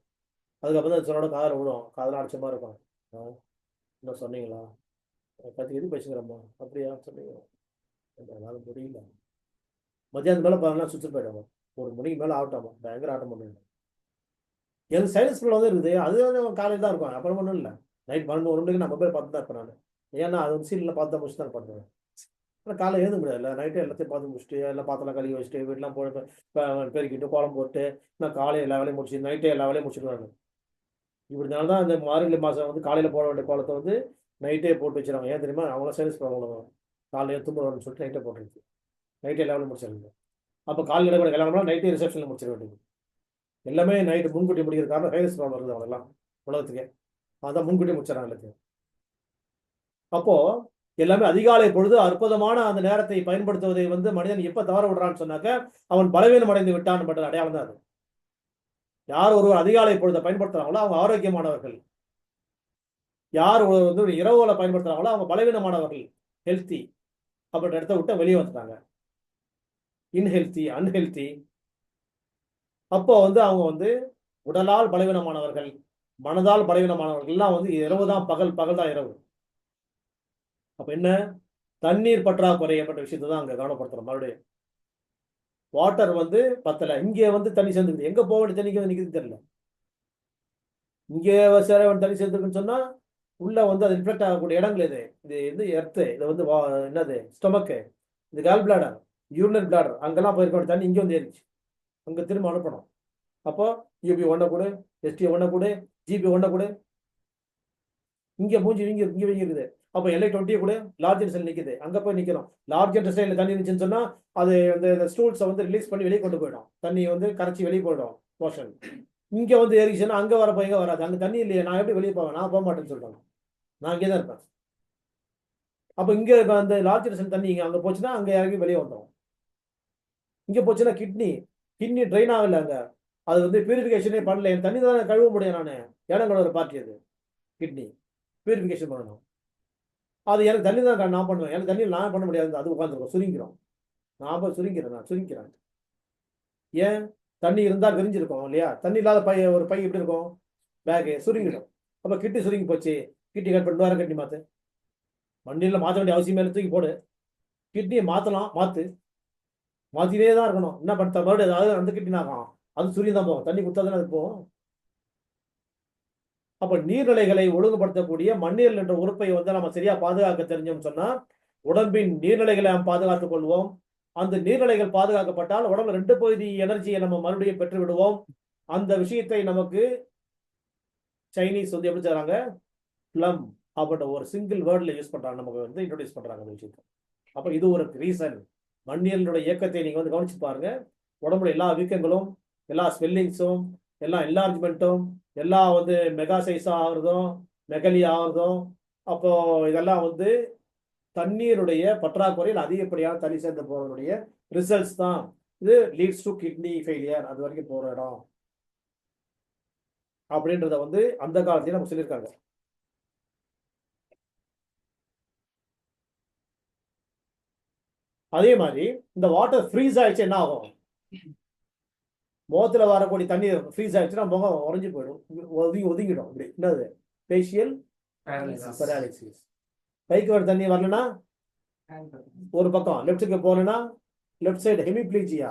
அதுக்கப்புறம் தான் சொன்னோட காதில் விடும், காதெல்லாம் அடிச்ச மாதிரி இருக்கும். என்ன சொன்னீங்களா? கற்றுக்கு எது பேசுகிறோம்மா? அப்படியா சொன்னீங்க? அதனால முடியல. மத்தியானம் மேலே பதினெல்லாம் சுற்றி போயிடுவோம். 1 மணிக்கு மேலே ஆகட்டாமா, பயங்கர ஆட்டம் பண்ணுவேன். எனக்கு சைனஸ் ப்ராப்ளம் வந்து இருக்குது, அது வந்து காலையில் தான் இருக்கும், அப்புறம் ஒன்றும் இல்லை. நைட் 12-1 மணிக்கு நான் மொபைல் பார்த்து தான் இருப்பேன் நான். ஏன்னா அது வந்து சீரியலில் பார்த்து தான் முடிச்சு தான் பண்ணுவேன். ஆனால் காலையில் எழுத முடியாதுல்ல, நைட்டு எல்லாத்தையும் பார்த்து முடிச்சுட்டு எல்லாம் பாத்திரம் கழுவி வச்சுட்டு வீட்டெலாம் பெருக்கிட்டு கோலம் போட்டு நான் காலையில் எல்லா வேலையும் முடிச்சு நைட்டே எல்லா வேலையும் முடிச்சுடுவாங்க. இப்படினால தான் இந்த மார்கழி மாதம் வந்து காலையில் போட வேண்டிய கோலத்தை வந்து நைட்டே போட்டு வச்சுருவாங்க. ஏன் தெரியுமா? அவங்கள சைனஸ் ப்ராப்ளம் காலையில் தும்புறோம்னு சொல்லிட்டு நைட்டே போட்டுருக்கு. நைட்டே எல்லா வேலையும் முடிச்சிருங்க. அப்போ காலையில் கூட கிளம்புனா நைட்டே ரிசப்ஷனில் முடிச்சிட வேண்டியது. எல்லாமே நைட்டு முன்கூட்டி முடிக்கிற காரணம் சைனஸ் ப்ராப்ளம் இருக்குது அவங்கெல்லாம் உலகத்துக்கே. அதான் முன்கூட்டி முடிச்சிடறாங்க எல்லாத்தையும். அப்போ எல்லாமே அதிகாலை பொழுது அற்புதமான அந்த நேரத்தை பயன்படுத்துவதை வந்து மனிதன் எப்ப தவற விடுறான்னு சொன்னாக்க அவன் பலவீனம் அடைந்து விட்டான் பட்ட அடையாளம் தான் அது. யார் ஒருவர் அதிகாலை பொழுதை பயன்படுத்துறாங்களோ அவங்க ஆரோக்கியமானவர்கள். யார் வந்து இரவுகளை பயன்படுத்துறாங்களோ அவங்க பலவீனமானவர்கள், ஹெல்த்தி அப்படின்ற இடத்த விட்டு வெளியே வந்துட்டாங்க. இன்ஹெல்த்தி, அன்ஹெல்த்தி. அப்போ வந்து அவங்க வந்து உடலால் பலவீனமானவர்கள், மனதால் பலவீனமானவர்கள்லாம் வந்து இரவு தான் பகல், பகல் தான் இரவு. அப்ப என்ன? தண்ணீர் பற்றாக்குறை ஏற்பட்ட விஷயத்தை தான் அங்க கவனப்படுத்துறோம். மறுபடியும் வாட்டர் வந்து பத்தல. இங்கே வந்து தண்ணி சேர்ந்துக்குது, எங்க போக வேண்டிய தண்ணிக்கு வந்து நிற்குது தெரியல. இங்கே சேர வேண்டிய தண்ணி சேர்ந்துருக்குன்னு சொன்னா உள்ள வந்து அது ரிஃப்ளெக்ட் ஆகக்கூடிய இடங்கள் இது. இது வந்து எர்த்து, இது வந்து என்னது ஸ்டொமக்கு, இது கால் பிளாடர், யூரினரி பிளாடர், அங்கெல்லாம் போயிருக்க வேண்டிய தண்ணி இங்கே வந்து ஏறிச்சு. அங்கே திரும்ப அனுப்பணும். அப்போ யூபி 1 கொடு, எஸ்டி 1 கொடு, ஜிபி 1 கொடு. இங்கே மூஞ்சி இங்கே இங்கே இருக்குது. அப்போ LI20 கூட லார்ஜ் இன்டெஸ்டைல் நிற்குது, அங்கே போய் நிற்கணும். லார்ஜ் இன்டெஸ்டைலில் தண்ணி இருந்துச்சுன்னு சொன்னால் அது அந்த ஸ்டூல்ஸை வந்து ரிலீஸ் பண்ணி வெளியே கொண்டு போயிடும், தண்ணி வந்து கரைச்சி வெளியே போயிடும் போர்ஷன். இங்கே வந்து ஏறிச்சுன்னா அங்கே வரப்போ எங்கே வராது, அங்கே தண்ணி இல்லையே, நான் எப்படி வெளியே போவேன்? நான் போக மாட்டேன்னு சொல்கிறாங்க. நான் இங்கே தான் இருப்பேன். அப்போ இங்கே அந்த லார்ஜ் இன்டெஸ்டைன் தண்ணி இங்கே அங்கே போச்சுன்னா அங்கே இறங்கி வெளியே வந்துடும். இங்கே போச்சுன்னா கிட்னி ட்ரைன் ஆகலை, அங்கே அது வந்து பியூரிஃபிகேஷனே பண்ணல. என் தண்ணி தான் கழுவ முடியும், நான் ஏன்னா ஒரு பார்ட்டி அது கிட்னி பியூரிஃபிகேஷன் பண்ணணும். அது எனக்கு தண்ணி தான் நான் பண்ணுவேன், எனக்கு தண்ணி நான் பண்ண முடியாது. அது உட்காந்துருக்கோம், சுருங்கிறோம். நான் சுருங்கிறேன். ஏன்? தண்ணி இருந்தால் விரிஞ்சிருக்கும் இல்லையா? தண்ணி இல்லாத ஒரு பை எப்படி இருக்கும்? பேகு சுருங்கிடும். அப்போ கிட்னி சுருங்கி போச்சு, கிட்னி கட் பண்ணி வேறு கிட்னி மாற்று. மண்ணில் மாற்ற வேண்டிய அவசியமே இல்லை, தூக்கி போடு. கிட்னியை மாற்றலாம், மாற்றினே தான் இருக்கணும். என்ன பண்ணுற மறுபடியும் ஏதாவது அந்த கிட்னி ஆகும், அது சுருங்கி தான் போகும். தண்ணி கொடுத்தா தானே அது போகும். அப்போ நீர்நிலைகளை ஒழுங்குபடுத்தக்கூடிய மண்ணீரல் என்ற உறுப்பை வந்து நம்ம சரியா பாதுகாக்க தெரிஞ்சோம்னு சொன்னா உடம்பின் நீர்நிலைகளை நாம் பாதுகாத்துக் கொள்வோம். அந்த நீர்நிலைகள் பாதுகாக்கப்பட்டால் உடம்புல 2 பகுதி எனர்ஜியை நம்ம மறுபடியும் பெற்று விடுவோம். அந்த விஷயத்தை நமக்கு சைனீஸ் வந்து எப்படி செய்றாங்க? பிளம் அப்படின்ற ஒரு சிங்கிள் வேர்டில் யூஸ் பண்றாங்க, நமக்கு வந்து இன்ட்ரோடியூஸ் பண்றாங்க அந்த விஷயத்தை. அப்போ இது ஒரு ரீசன். மண்ணியலுடைய இயக்கத்தை நீங்க வந்து கவனிச்சு பாருங்க. உடம்புல எல்லா வீக்கங்களும், எல்லா ஸ்வெல்லிங்ஸும், எல்லா என்லார்ஜ்மெண்ட்டும், எல்லாம் வந்து மெகா சைஸ் ஆகுறதும், மெகலி ஆகுறதும், அப்போ இதெல்லாம் வந்து தண்ணீருடைய பற்றாக்குறையில் அதிகப்படியான தண்ணி சேர்ந்து போறதுடைய ரிசல்ட்ஸ் தான். இது லீட்ஸ் டு கிட்னி ஃபெயிலியர், அது வரைக்கும் போற இடம் அப்படின்றத வந்து அந்த காலத்தையும் நம்ம சொல்லியிருக்காங்க. அதே மாதிரி இந்த வாட்டர் ஃப்ரீஸ் ஆயிடுச்சு என்ன ஆகும்? முகத்துல வரக்கூடிய தண்ணி ஃப்ரீஸ் ஆயிடுச்சுன்னா முகம் உறைஞ்சு போயிடும், ஒதுங்கிடும். அப்படி என்னது? Facial paralysis. கைக்கு வர தண்ணி வரலன்னா ஒரு பக்கம், லெஃப்ட்டுக்கு போகலன்னா லெஃப்ட் சைடு ஹெமிப்ளீஜியா,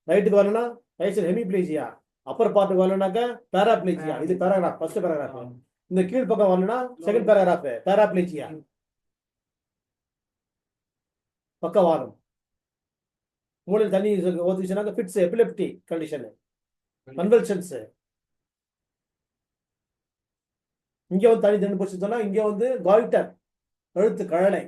ரைட்டுக்கு வரலன்னா ரைட் சைடு ஹெமிப்ளீஜியா, அப்பர் பார்ட்டுக்கு வரலனாக்க பேராப்ளீஜியா. இது பேராகிராஃப், ஃபர்ஸ்ட் பேராகிராஃப். இந்த கீழ் பக்கம் வரலன்னா செகண்ட் பேராகிராஃப், பேராப்ளீஜியா, பக்கவாதம். மூளையில் தண்ணி ஒதுச்சுனாக்க ஃபிட்ஸ், எபிலெப்டி கண்டிஷன், கன்வல்ஷன்ஸ். இங்க வந்து தண்ணி தின்னு போச்சு சொன்னா இங்க வந்து காய்டர், கழுத்து கழலை.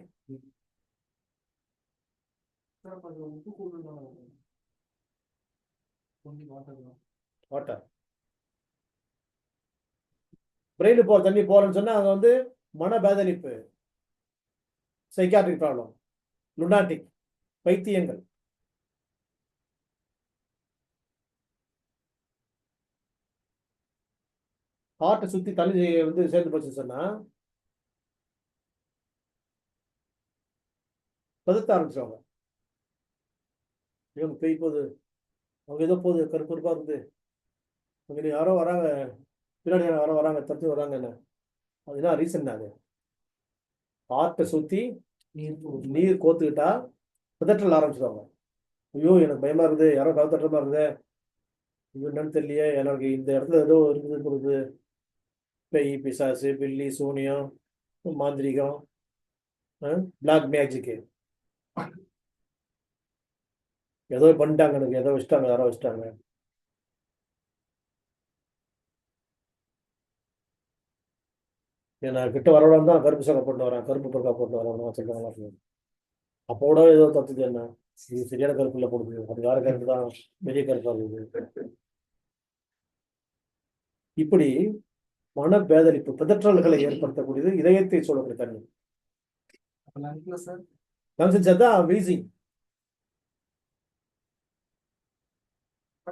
வாட்டர் பிரெயின் போற தண்ணி போறன்னு சொன்னா அது வந்து மனபேதளிப்பு, சைக்காட்ரிக் ப்ராப்ளம், லுனாட்டிக், பைத்தியங்கள். ஹார்ட்டை சுத்தி தண்ணி வந்து சேர்ந்து போச்சு சொன்னா பதத்த ஆரம்பிச்சிருவாங்க. இவங்க பேய் போகுது, அவங்க ஏதோ போகுது, கருப்பா இருந்து அங்கே யாரோ வராங்க, பின்னாடி யாரோ வராங்க, தடுத்து வராங்க. என்ன அதுதான் ரீசன். அது ஹார்ட்டை சுத்தி நீர் கோத்துக்கிட்டா பதற்றல் ஆரம்பிச்சிருவாங்க. ஐயோ எனக்கு பயமா இருக்குது, யாரோ கவு தட்டுறமா இருக்குது, இது என்னன்னு தெரியலையே, எனக்கு இந்த இடத்துல ஏதோ இருக்குது கொடுக்குது, பேய் பிசாசு பில்லி சூனியம் மாந்திரிகம் பிளாக் மேஜிக்கு ஏதோ பண்ணிட்டாங்க, எனக்கு ஏதோ வச்சுட்டாங்க, யாரோ வச்சுட்டாங்க. நான் கிட்ட வரவிடாம தான் கருப்பு சக்கை போட்டு வரேன், கருப்பு பொருக்கா போட்டு வரேன் சொல்லுவாங்க. அப்போட ஏதோ தத்துது, என்ன இது சரியான கருப்பு இல்லை போடுது, அது வேற கருப்பு தான், பெரிய கருப்பா இருக்குது. இப்படி மனபேதளிப்பு பதற்றல்களை ஏற்படுத்தக்கூடியது இதயத்தை சொல்லக்கூடிய தண்ணி. வீசிங்.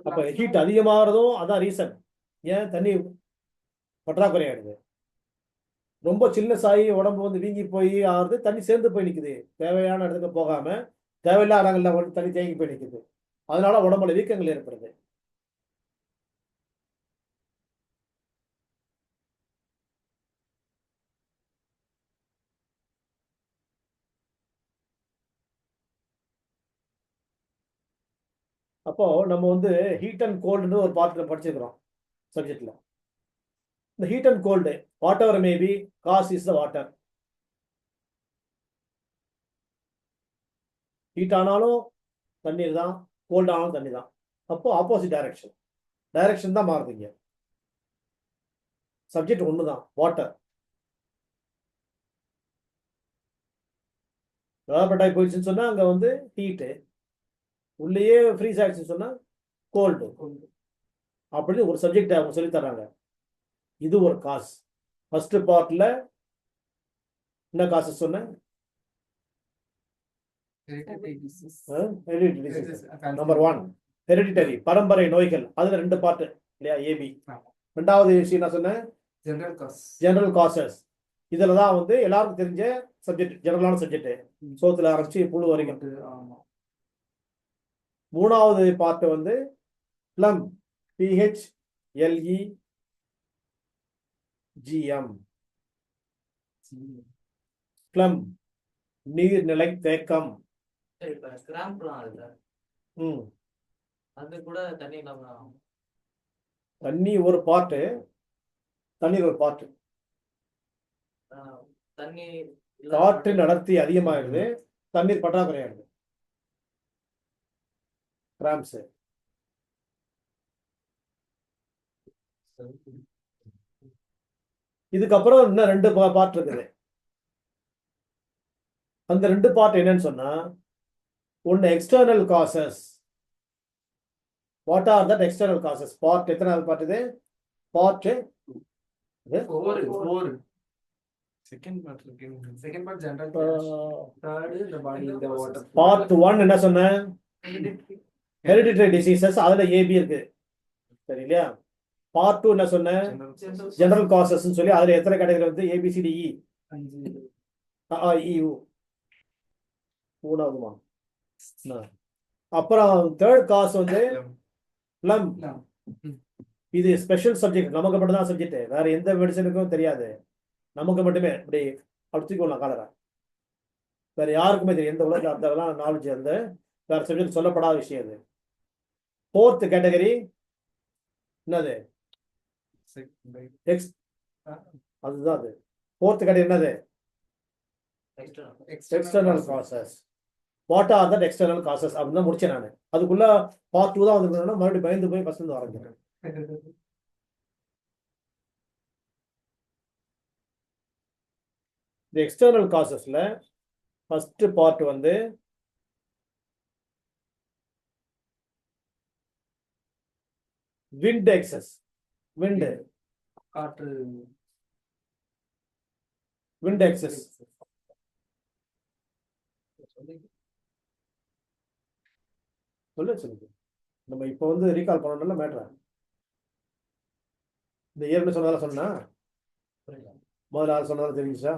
அப்ப ஹீட் அதிகமாகிறதும் அதான் ரீசன். ஏன்? தண்ணி பற்றாக்குறை ஆயிடுது. ரொம்ப சின்ன சாயி உடம்பு வந்து வீங்கி போய் ஆகுது, தண்ணி சேர்ந்து போய் நிற்குது, தேவையான இடத்துக்கு போகாம தேவையில்லாத இடங்கள்ல வந்து தண்ணி தேங்கி போய் நிற்குது. அதனால உடம்புல வீக்கங்கள் ஏற்படுது. அப்போ நம்ம வந்து ஹீட் அண்ட் கோல்டுன்னு ஒரு பார்ட்டில் படிச்சிருக்கிறோம் சப்ஜெக்ட்ல. இந்த heat and cold whatever maybe cause is the water. Heat ஆனாலும் தண்ணீர் தான், கோல்ட் ஆனாலும் தண்ணி தான். அப்போ ஆப்போசிட் டைரக்ஷன் தான் மாறுதுங்க. சப்ஜெக்ட் ஒன்று தான், வாட்டர். வெப்படைட் போயிடுச்சுன்னு சொன்னா அங்க வந்து ஹீட்டு, உள்ளேயே ஃப்ரீஸ் ஆயிடுச்சுன்னு சொன்னா கோல்டு. அப்படின்னு ஒரு சப்ஜெக்ட் அவங்க சொல்லி தர்றாங்க. இது ஒரு காஸ். ஃபர்ஸ்ட் பார்ட்ல என்ன காசு சொன்னேன்? நம்பர் 1 ஹெரிடிட்டரி பரம்பரை நோய்கள், அதுல 2 பார்ட் இல்லையா, ஏபி. ரெண்டாவது விஷயம் என்ன சொன்னேன், ஜெனரல் காசஸ். இதுல தான் வந்து எல்லாருக்கும் தெரிஞ்ச சப்ஜெக்ட், ஜெனரலான சப்ஜெக்ட், சோத்துல ஆரம்பிச்சு புழு வரைக்கும். மூணாவது பார்ட் வந்து பிளம், PHLEGM, பிளம் நீர்நிலை தேக்கம். அது கூட தண்ணி ஒரு பார்ட், தண்ணீர் ஒரு பார்ட். தண்ணி காற்றின் அடர்த்தி அதிகமாகிடுது, தண்ணீர் பற்றாக்குறையாடுது, கிராம்ஸ். இதுக்கப்புறம் இன்னும் 2 பார்ட் இருக்குது. அந்த 2 பார்ட் என்னன்னு சொன்னா, ஒன்னு external causes. What are that external causes? Part எத்தனாவது பார்ட் இது? Part 4. Second part general cash. Third the body in the water. Part 1 என்ன சொன்னேன், ஹெரிடிட்டரி டிசீசஸ், அதுல ஏபி இருக்கு, சரி இல்லையா? பார்ட் 2 என்ன சொன்னேன், ஜெனரல் காசஸ் சொல்லி அதுல எத்தனை கேட்டகரி வந்து ABCDE, EU, மூணாவதுமா. அப்புறம் தேர்ட் காஸ் வந்து பிளம். இது ஸ்பெஷல் சப்ஜெக்ட், நமக்கு மட்டும் தான் சப்ஜெக்ட், வேற எந்த மெடிசனுக்கும் தெரியாது, நமக்கு மட்டுமே. இப்படி அடுத்துக்கொள்ளலாம் காலரா, வேற யாருக்குமே தெரியும், எந்த உலகத்தில் அந்த நாலேஜ், அந்த வேற சப்ஜெக்ட் சொல்லப்படாத விஷயம் அது. ஃபோர்த் கேட்டகரி என்னது, அதுதான் அது. ஃபோர்த் கேட்டகரி என்னது, external causes. What are that external causes அப்படின்னு தான் முடிச்சேன் நான். அதுக்குள்ள பார்ட் 2 தான் வந்து மறுபடியும் பயந்து போய் ஃபர்ஸ்ட் இருந்து ஆரம்பிக்கிறேன். இந்த எக்ஸ்டர்னல் காசஸ்ல ஃபர்ஸ்ட் பார்ட் வந்து விண்ட் எக்ஸஸ். விண்ட் எக்ஸஸ் சொல்லுங்க. நம்ம இப்போ வந்து ரீகால் பண்ணணும்ல மேட்டர். இந்த ஏற்கனவே சொன்னதால சொன்னா, முதல்ல ஆள் சொன்னதால தெரிஞ்சுச்சா,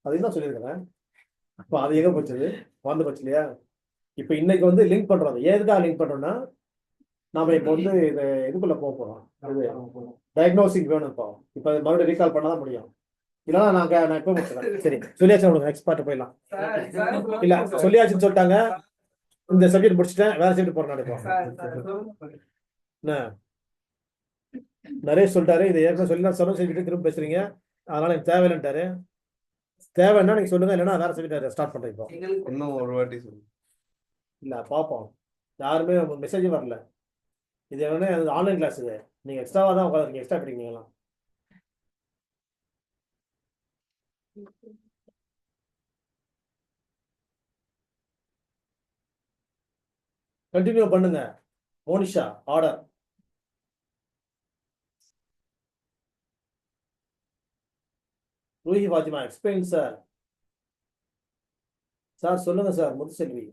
அது என்ன சொல்லியிருக்கிறேன். இப்போ அது எங்க போச்சது, வந்து போச்சு இல்லையா? இப்போ இன்னைக்கு வந்து லிங்க் பண்றோம். எதுக்காக லிங்க் பண்றோம்னா, நாம இப்போ வந்து இது இதுக்குள்ள போக போறோம், அது டயக்னோசிங் வேணும். இப்போ மறுபடியும் ரீகால் பண்ணாதான் முடியும், இல்லைன்னா நான் இப்போ முடிச்சுறேன். சரி, சொல்லியாச்சு உங்களுக்கு, நெக்ஸ்ட் பார்ட் போயிடலாம். இல்ல சொல்லியாச்சுன்னு சொல்லிட்டாங்க, இந்த சப்ஜெக்ட் முடிச்சுட்டேன், வேற சப்ஜெக்ட் போறேன். என்ன நிறைய சொல்லிட்டாரு, இது ஏற்கனவே சொல்லி நான் சொல்லிட்டு திரும்ப பேசுறீங்க, அதனால எனக்கு தேவையில்லைன்ட்டாரு. தேவைன்னா நீங்க சொல்லுங்க, இல்லைன்னா வேற சப்ஜெக்ட் ஸ்டார்ட் பண்றேன். இப்போ இன்னும் ஒரு வாட்டி சொல்லுங்க. இல்ல பார்ப்போம், யாருமே மெசேஜ் வரல. இது என்ன ஆன்லைன் கிளாஸ், இது நீங்க எக்ஸ்ட்ராவா தான் உட்காந்துருக்கீங்க, எக்ஸ்ட்ரா படிக்கிறீங்களா? கண்டினியூ பண்ணுங்க. Monisha order. Roohi Fathima explain sir. Sir சொல்லுங்க சார். முத்துசெல்வி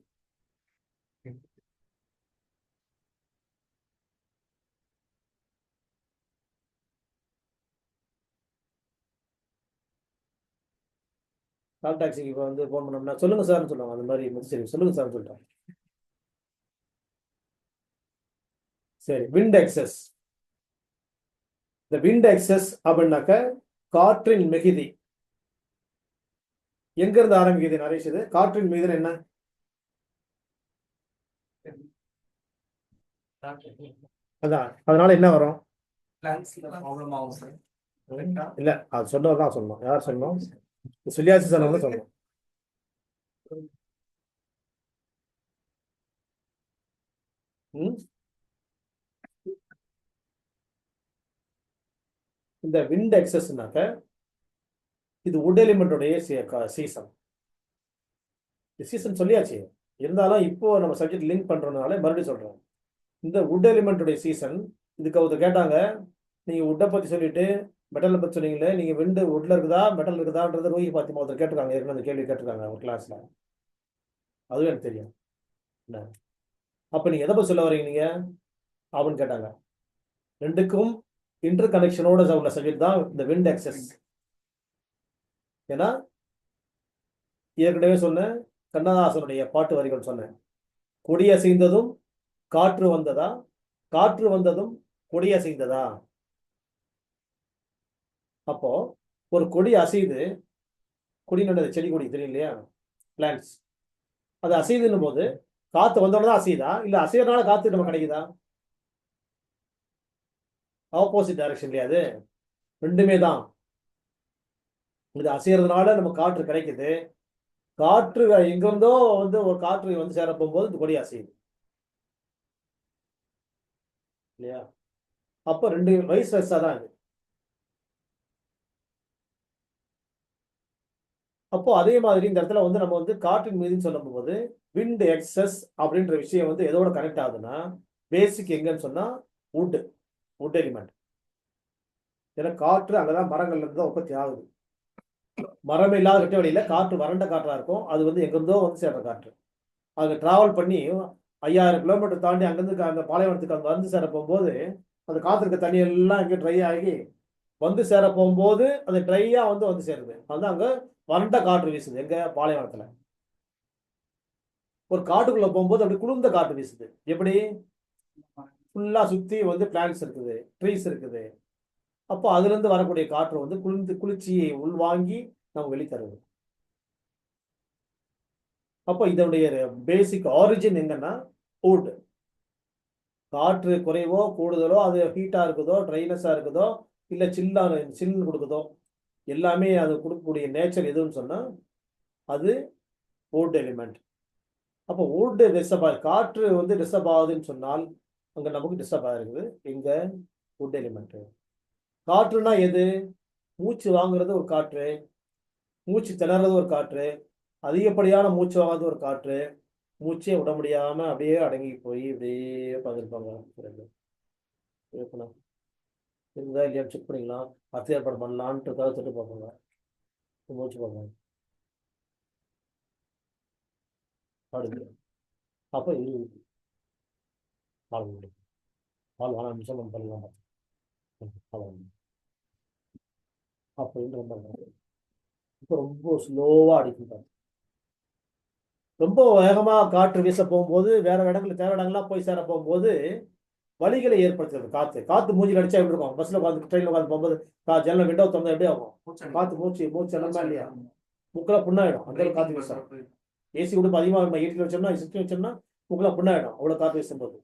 கால் டாக்ஸிக்கு இப்போ வந்து ஃபோன் பண்ணோம்னா சொல்லுங்க சார்னு சொல்லுவாங்க. அந்த மாதிரி முத்துசெல்வி சொல்லுங்க சார்னு சொல்லிட்டோம். சரி, விண்ட் எக்ஸஸ். இந்த விண்ட் எக்ஸஸ் அப்படின்னாக்க காற்றின் மிகுதி. எங்க இருந்து ஆரம்பிக்குது நரேஷ்? இது காற்றின் மிகுதி என்ன? அதான், அதனால என்ன வரும்? இல்ல, அது சொன்னதான் சொல்லணும். யார் சொல்லணும்? சொல்லியாச்சு சொன்னவங்க சொல்லணும். இந்த விண்ட் எக்ஸஸ்னாக்க இது வுட் எலிமெண்டோடைய சீசன். சீசன் சொல்லியாச்சு, இருந்தாலும் இப்போ நம்ம சப்ஜெக்ட் லிங்க் பண்றதுனால மறுபடியும் சொல்றோம். இந்த வுட் எலிமெண்டோடைய சீசன். இதுக்கு அவங்க கேட்டாங்க, நீங்க வுட்டை பத்தி சொல்லிட்டு மெட்டலை பத்தி சொன்னீங்களே, நீங்க விண்டு வுட்ல இருக்குதா மெட்டல் இருக்குதான்றது ரூஹி பாத்திமா ஒருத்தர் கேட்டிருக்காங்க, ஏற்கனவே அந்த கேள்வி கேட்டிருக்காங்க ஒரு கிளாஸ்ல. அதுவும் எனக்கு தெரியும். என்ன அப்போ நீங்கள் எதை பற்றி சொல்ல வரீங்க நீங்கள் அப்படின்னு கேட்டாங்க. ரெண்டுக்கும் இன்டர் கனெக்ஷனோட உள்ள சப்ஜெக்ட் தான் இந்த விண்ட் எக்ஸஸ். ஏன்னா ஏற்கனவே சொன்னேன், கண்ணதாசனுடைய பாட்டு வரிகள் சொன்னேன். கொடி அசைந்ததும் காற்று வந்ததா, காற்று வந்ததும் கொடி அசைந்ததா. அப்போ ஒரு கொடி அசைது, கொடி நல்லது, செடி கொடி தெரியும் இல்லையா, பிளான்ஸ், அது அசைதுன்னும் போது காத்து வந்தோட தான் அசையுதா, இல்லை அசையறதுனால காத்து நம்ம கிடைக்குதா? ஆப்போசிட் டைரக்ஷன் இல்லையா அது, ரெண்டுமே தான். இது அசையறதுனால நம்ம காற்று கிடைக்குது, காற்று எங்கிருந்தோ வந்து ஒரு காற்று வந்து சேர போகும்போது இந்த கொடி அசையுது இல்லையா? அப்போ ரெண்டு வயசு வயசா தான் இது. அப்போ அதே மாதிரி இந்த இடத்துல வந்து நம்ம வந்து காற்றின் மீதுன்னு சொல்லும் போது விண்ட் எக்ஸஸ் அப்படின்ற விஷயம் வந்து எதோட கனெக்ட் ஆகுதுன்னா, பேசிக் எங்கன்னு சொன்னா வுட், வுட் எலிமெண்ட். ஏன்னா காற்று அங்கதான் மரங்கள்ல இருந்து தான் உற்பத்தி ஆகுது. மரம் இல்லாத வெட்ட வழியில காற்று வறண்ட காற்றா இருக்கும், அது வந்து எங்கிருந்தோ வந்து சேர்ற காற்று. அங்க டிராவல் பண்ணி 5000 கிலோமீட்டர் தாண்டி அங்கிருந்து அந்த பாலைவனத்துக்கு அங்க வந்து சேர போகும்போது அந்த காத்திருக்க தண்ணி எல்லாம் இங்கே ட்ரை ஆகி வந்து சேர போகும்போது அது ட்ரையா வந்து சேருது. அதுதான் அங்க வறண்ட காற்று வீசுது எங்க பாலைவனத்துல. ஒரு காட்டுக்குள்ள போகும்போது அப்படி குளிர்ந்த காற்று வீசுது. எப்படி? ஃபுல்லா சுத்தி வந்து பிளான்ஸ் இருக்குது, ட்ரீஸ் இருக்குது. அப்போ அதுல இருந்து வரக்கூடிய காற்று வந்து குளிர்ச்சியை உள்வாங்கி நம்ம வெளித்தருது. அப்போ இதனுடைய பேசிக் ஆரிஜின் எங்கன்னா வுட். காற்று குறைவோ கூடுதலோ, அது ஹீட்டா இருக்குதோ, ட்ரைனஸா இருக்குதோ, இல்லை சில்லுன்னு கொடுக்குதோ, எல்லாமே அது கொடுக்கக்கூடிய நேச்சர் எதுன்னு சொன்னா அது வுட் எலிமெண்ட். அப்போ வுட் டிஸ்டர்ப் ஆகுது, காற்று வந்து டிஸ்டர்ப் ஆகுதுன்னு சொன்னால் அங்க நமக்கு டிஸ்டர்ப் ஆயிருக்குது இங்க வுட் எலிமெண்ட். காற்றுனா எது? மூச்சு வாங்குறது ஒரு காற்று, மூச்சு திணறது ஒரு காற்று, அதிகப்படியான மூச்சு வாங்குறது ஒரு காற்று, மூச்சே விட முடியாம அப்படியே அடங்கி போய் இப்படியே பார்த்துருப்பாங்க. இருந்தா இல்லையா செக் பண்ணிக்கலாம், அடுத்த ஏற்பாடு பண்ணலான்ட்டு தொட்டு பார்ப்பாங்க, மூச்சு பார்ப்பாங்க. அடுத்து அப்போ பால் முடியும், பால் 4 நிமிஷம் நம்ம பண்ணலாம். அப்படின்னு ரொம்ப இப்போ ரொம்ப ஸ்லோவா அடிக்கும். ரொம்ப வேகமா காற்று வீச போகும்போது வேற இடங்களுக்கு தேவை இடங்கள்லாம் போய் சேர போகும்போது வலிகளை ஏற்படுத்துறது. காத்து காத்து மூஞ்சி அடிச்சா எப்படி இருக்கும்? பஸ்ல உட்காந்து ட்ரெயின்ல உட்காந்து போகும்போது ஜன்னல் விண்டோ திறந்தா எப்படி ஆகும்? காத்து மூச்சு எல்லாமே இல்லையா, முக்கெல்லாம் புண்ணாயிடும் அந்த அளவுக்கு காத்து வீசும். ஏசி கூட அதிகமாக ஏற்றி வச்சோம்னா சுற்றி வச்சோம்னா முக்கெல்லாம் புண்ணாயிடும் அவ்வளவு காத்து வீசும்போது.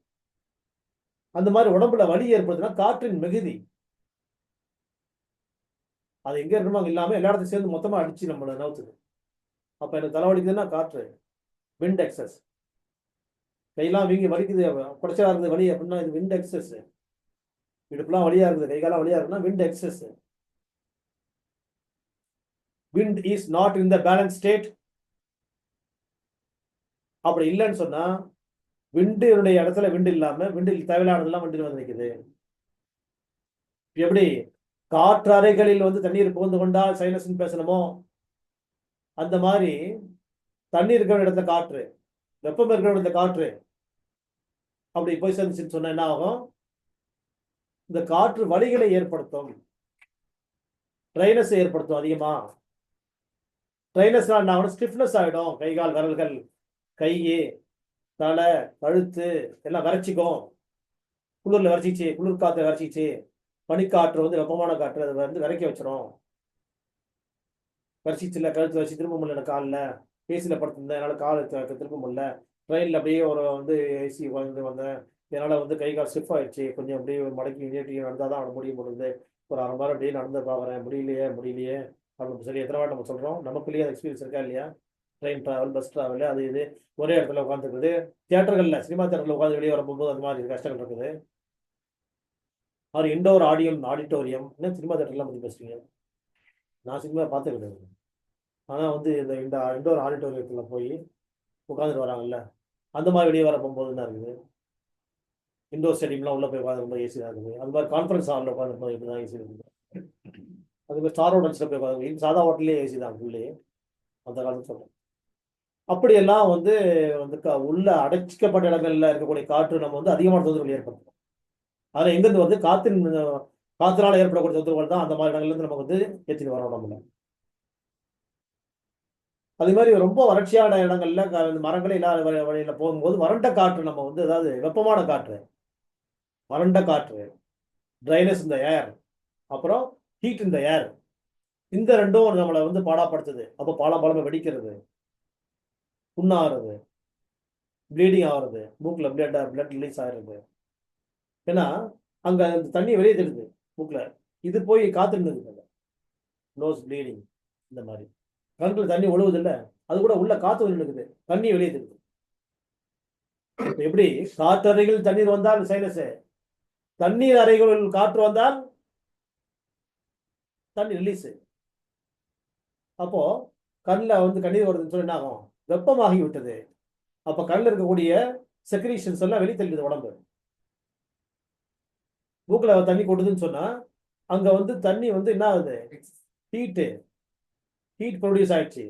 அந்த மாதிரி உடம்புல வலி ஏற்படுதுன்னா காற்றின் மிகுதி. அது எங்க இருக்கணுமோ அங்க இல்லாம எல்லா இடத்தையும் சேர்ந்து மொத்தமா அடிச்சு நம்மளை நவுத்துது. அப்ப எனக்கு தலைவலிக்குதுன்னா காற்று, விண்ட் எக்ஸஸ். கையெல்லாம் வீங்கி வலிக்குது, குடைச்சலா இருக்குது வலி அப்படின்னா இது விண்ட் எக்ஸஸ். இடுப்புலாம் வலியா இருக்குது, கைகாலம் வலியா இருக்குன்னா wind excess. wind is not in the balanced state. அப்படி இல்லைன்னு சொன்னா விண்டுடைய இடத்துல விண்டு இல்லாம விண்டில் தேவையில்லானதெல்லாம் விண்டு வந்து நிற்குது. எப்படி காற்றறைகளில் வந்து தண்ணீர் புகுந்து கொண்டால் சைனஸ்ன்னு பேசணுமோ அந்த மாதிரி தண்ணீர் இருக்கிற இடத்துல காற்று, வெப்பம் இருக்கிற இடத்துல காற்று அப்படி போய் சேர்ந்துச்சுன்னு சொன்னா என்ன ஆகும்? இந்த காற்று வலிகளை ஏற்படுத்தும், ட்ரைனஸ் ஏற்படுத்தும். அதிகமா ட்ரைனஸ்னா என்ன ஆகும்? ஸ்டிஃப்னஸ் ஆகிடும். கை கால் விரல்கள், கை, தலை, கழுத்து எல்லாம் வறட்சிக்கும். குளிர்ல வறட்சிச்சு, குளிர் காற்று வறட்சிச்சு, பனிக்காற்று வந்து வெப்பமான காற்று அதை வந்து விரைக்க வச்சிடும். வறட்சிச்சுல கழுத்து வச்சு திரும்ப முடியல, காலில் ஏசியில் படுத்திருந்தேன் என்னால் காலை திரும்ப முடியல, ட்ரெயினில் அப்படியே ஒரு வந்து ஏசி வந்து வந்தேன், என்னால் வந்து கை கால் ஸ்டிஃப் ஆயிடுச்சு, கொஞ்சம் அப்படியே மடக்கி நீட்டி நடந்தால் தான் அவனை முடிய முடியுது, ஒரு 1/2 மணி நேரம் அப்படியே நடந்து பார்க்குறேன், முடியலையே அப்படின்னு சொல்லி எத்தனை வாட்டி நம்ம சொல்கிறோம். நமக்குள்ளேயே அந்த எக்ஸ்பீரியன்ஸ் இருக்கா இல்லையா? ட்ரெயின் ட்ராவல், பஸ் ட்ராவல், அது இது ஒரே இடத்துல உட்காந்துருக்குது. தியேட்டர்களில், சினிமா தியேட்டரில் உட்காந்து வெளியே வரும்போது அந்த மாதிரி கஷ்டங்கள் இருக்குது. அவர் இண்டோர் ஆடிட்டோரியம் என்ன சினிமா தியேட்டர்லாம் பற்றி பேசுறீங்க? நான் சினிமா பார்த்துருக்கேன். ஆனால் வந்து இந்த இண்டோர் ஆடிட்டோரியத்தில் போய் உட்காந்துட்டு வராங்கல்ல, அந்த மாதிரி வெளியே வர போகும்போது என்ன இருக்குது? இண்டோர் ஸ்டேடியம்லாம் உள்ளே போய் உட்காந்து ஏசி தான் இருக்குது. அது மாதிரி கான்ஃபரன்ஸ் ஹாலில் உட்காந்து இப்படி தான் ஏசி இருக்குது. அது மாதிரி ஸ்டார் ஹோட்டல்ஸில் போய் உட்காந்து சாதா ஹோட்டல்லே ஏசி தான் உள்ளே, அந்த காலத்தில் சொல்கிறேன். அப்படியெல்லாம் வந்து வந்து உள்ள அடைச்சிக்கப்பட்ட இடங்கள்ல இருக்கக்கூடிய காற்று நம்ம வந்து அதிகமான தொந்தரவுகள் ஏற்படுத்தும். அதில் எங்கேருந்து வந்து காத்தினால ஏற்படக்கூடிய தொந்தரவுகள் தான் அந்த மாதிரி இடங்கள்ல இருந்து நம்ம வந்து ஏற்றிட்டு வரோம் நம்மள. அதே மாதிரி ரொம்ப வறட்சியான இடங்கள்ல மரங்களே இல்லாத வழியில போகும்போது வறண்ட காற்று நம்ம வந்து அதாவது வெப்பமான காற்று, வறண்ட காற்று, ட்ரைனஸ் இந்த ஏர், அப்புறம் ஹீட் இந்த ஏர், இந்த ரெண்டும் நம்மளை வந்து பாடாப்படுத்துது. அப்போ பாலம் வெடிக்கிறது, புண்ணாகிறது, ப்ளீடிங் ஆகிறது, மூக்கில் பிளட் ரிலீஸ் ஆகிறது. ஏன்னா அங்க அந்த தண்ணி வெளியே தெரியுது மூக்கில், இது போய் காத்துருந்தது, நோஸ் ப்ளீடிங் இந்த மாதிரி. கண்ணுல தண்ணி ஒழுகுது இல்லை, அது கூட உள்ள காத்து இருக்குது, தண்ணி வெளியே தெரியுது. எப்படி காற்றறைகள் தண்ணீர் வந்தால் சைனஸ், தண்ணீர் அறைகள் காற்று வந்தால் தண்ணி ரிலீஸ். அப்போ கண்ணில் வந்து கண்ணீர் வருதுன்னு சொல்லி என்ன ஆகும், வெப்பமாகி விட்டது. அப்போ கண்ணில் இருக்கக்கூடிய செக்ரீஷன்ஸ் எல்லாம் வெளியே தெரியுது உடம்பு. மூக்கில் தண்ணி கொட்டுதுன்னு சொன்னா அங்க வந்து தண்ணி வந்து என்ன ஆகுது, ஹீட் ப்ரொடியூஸ் ஆயிடுச்சு.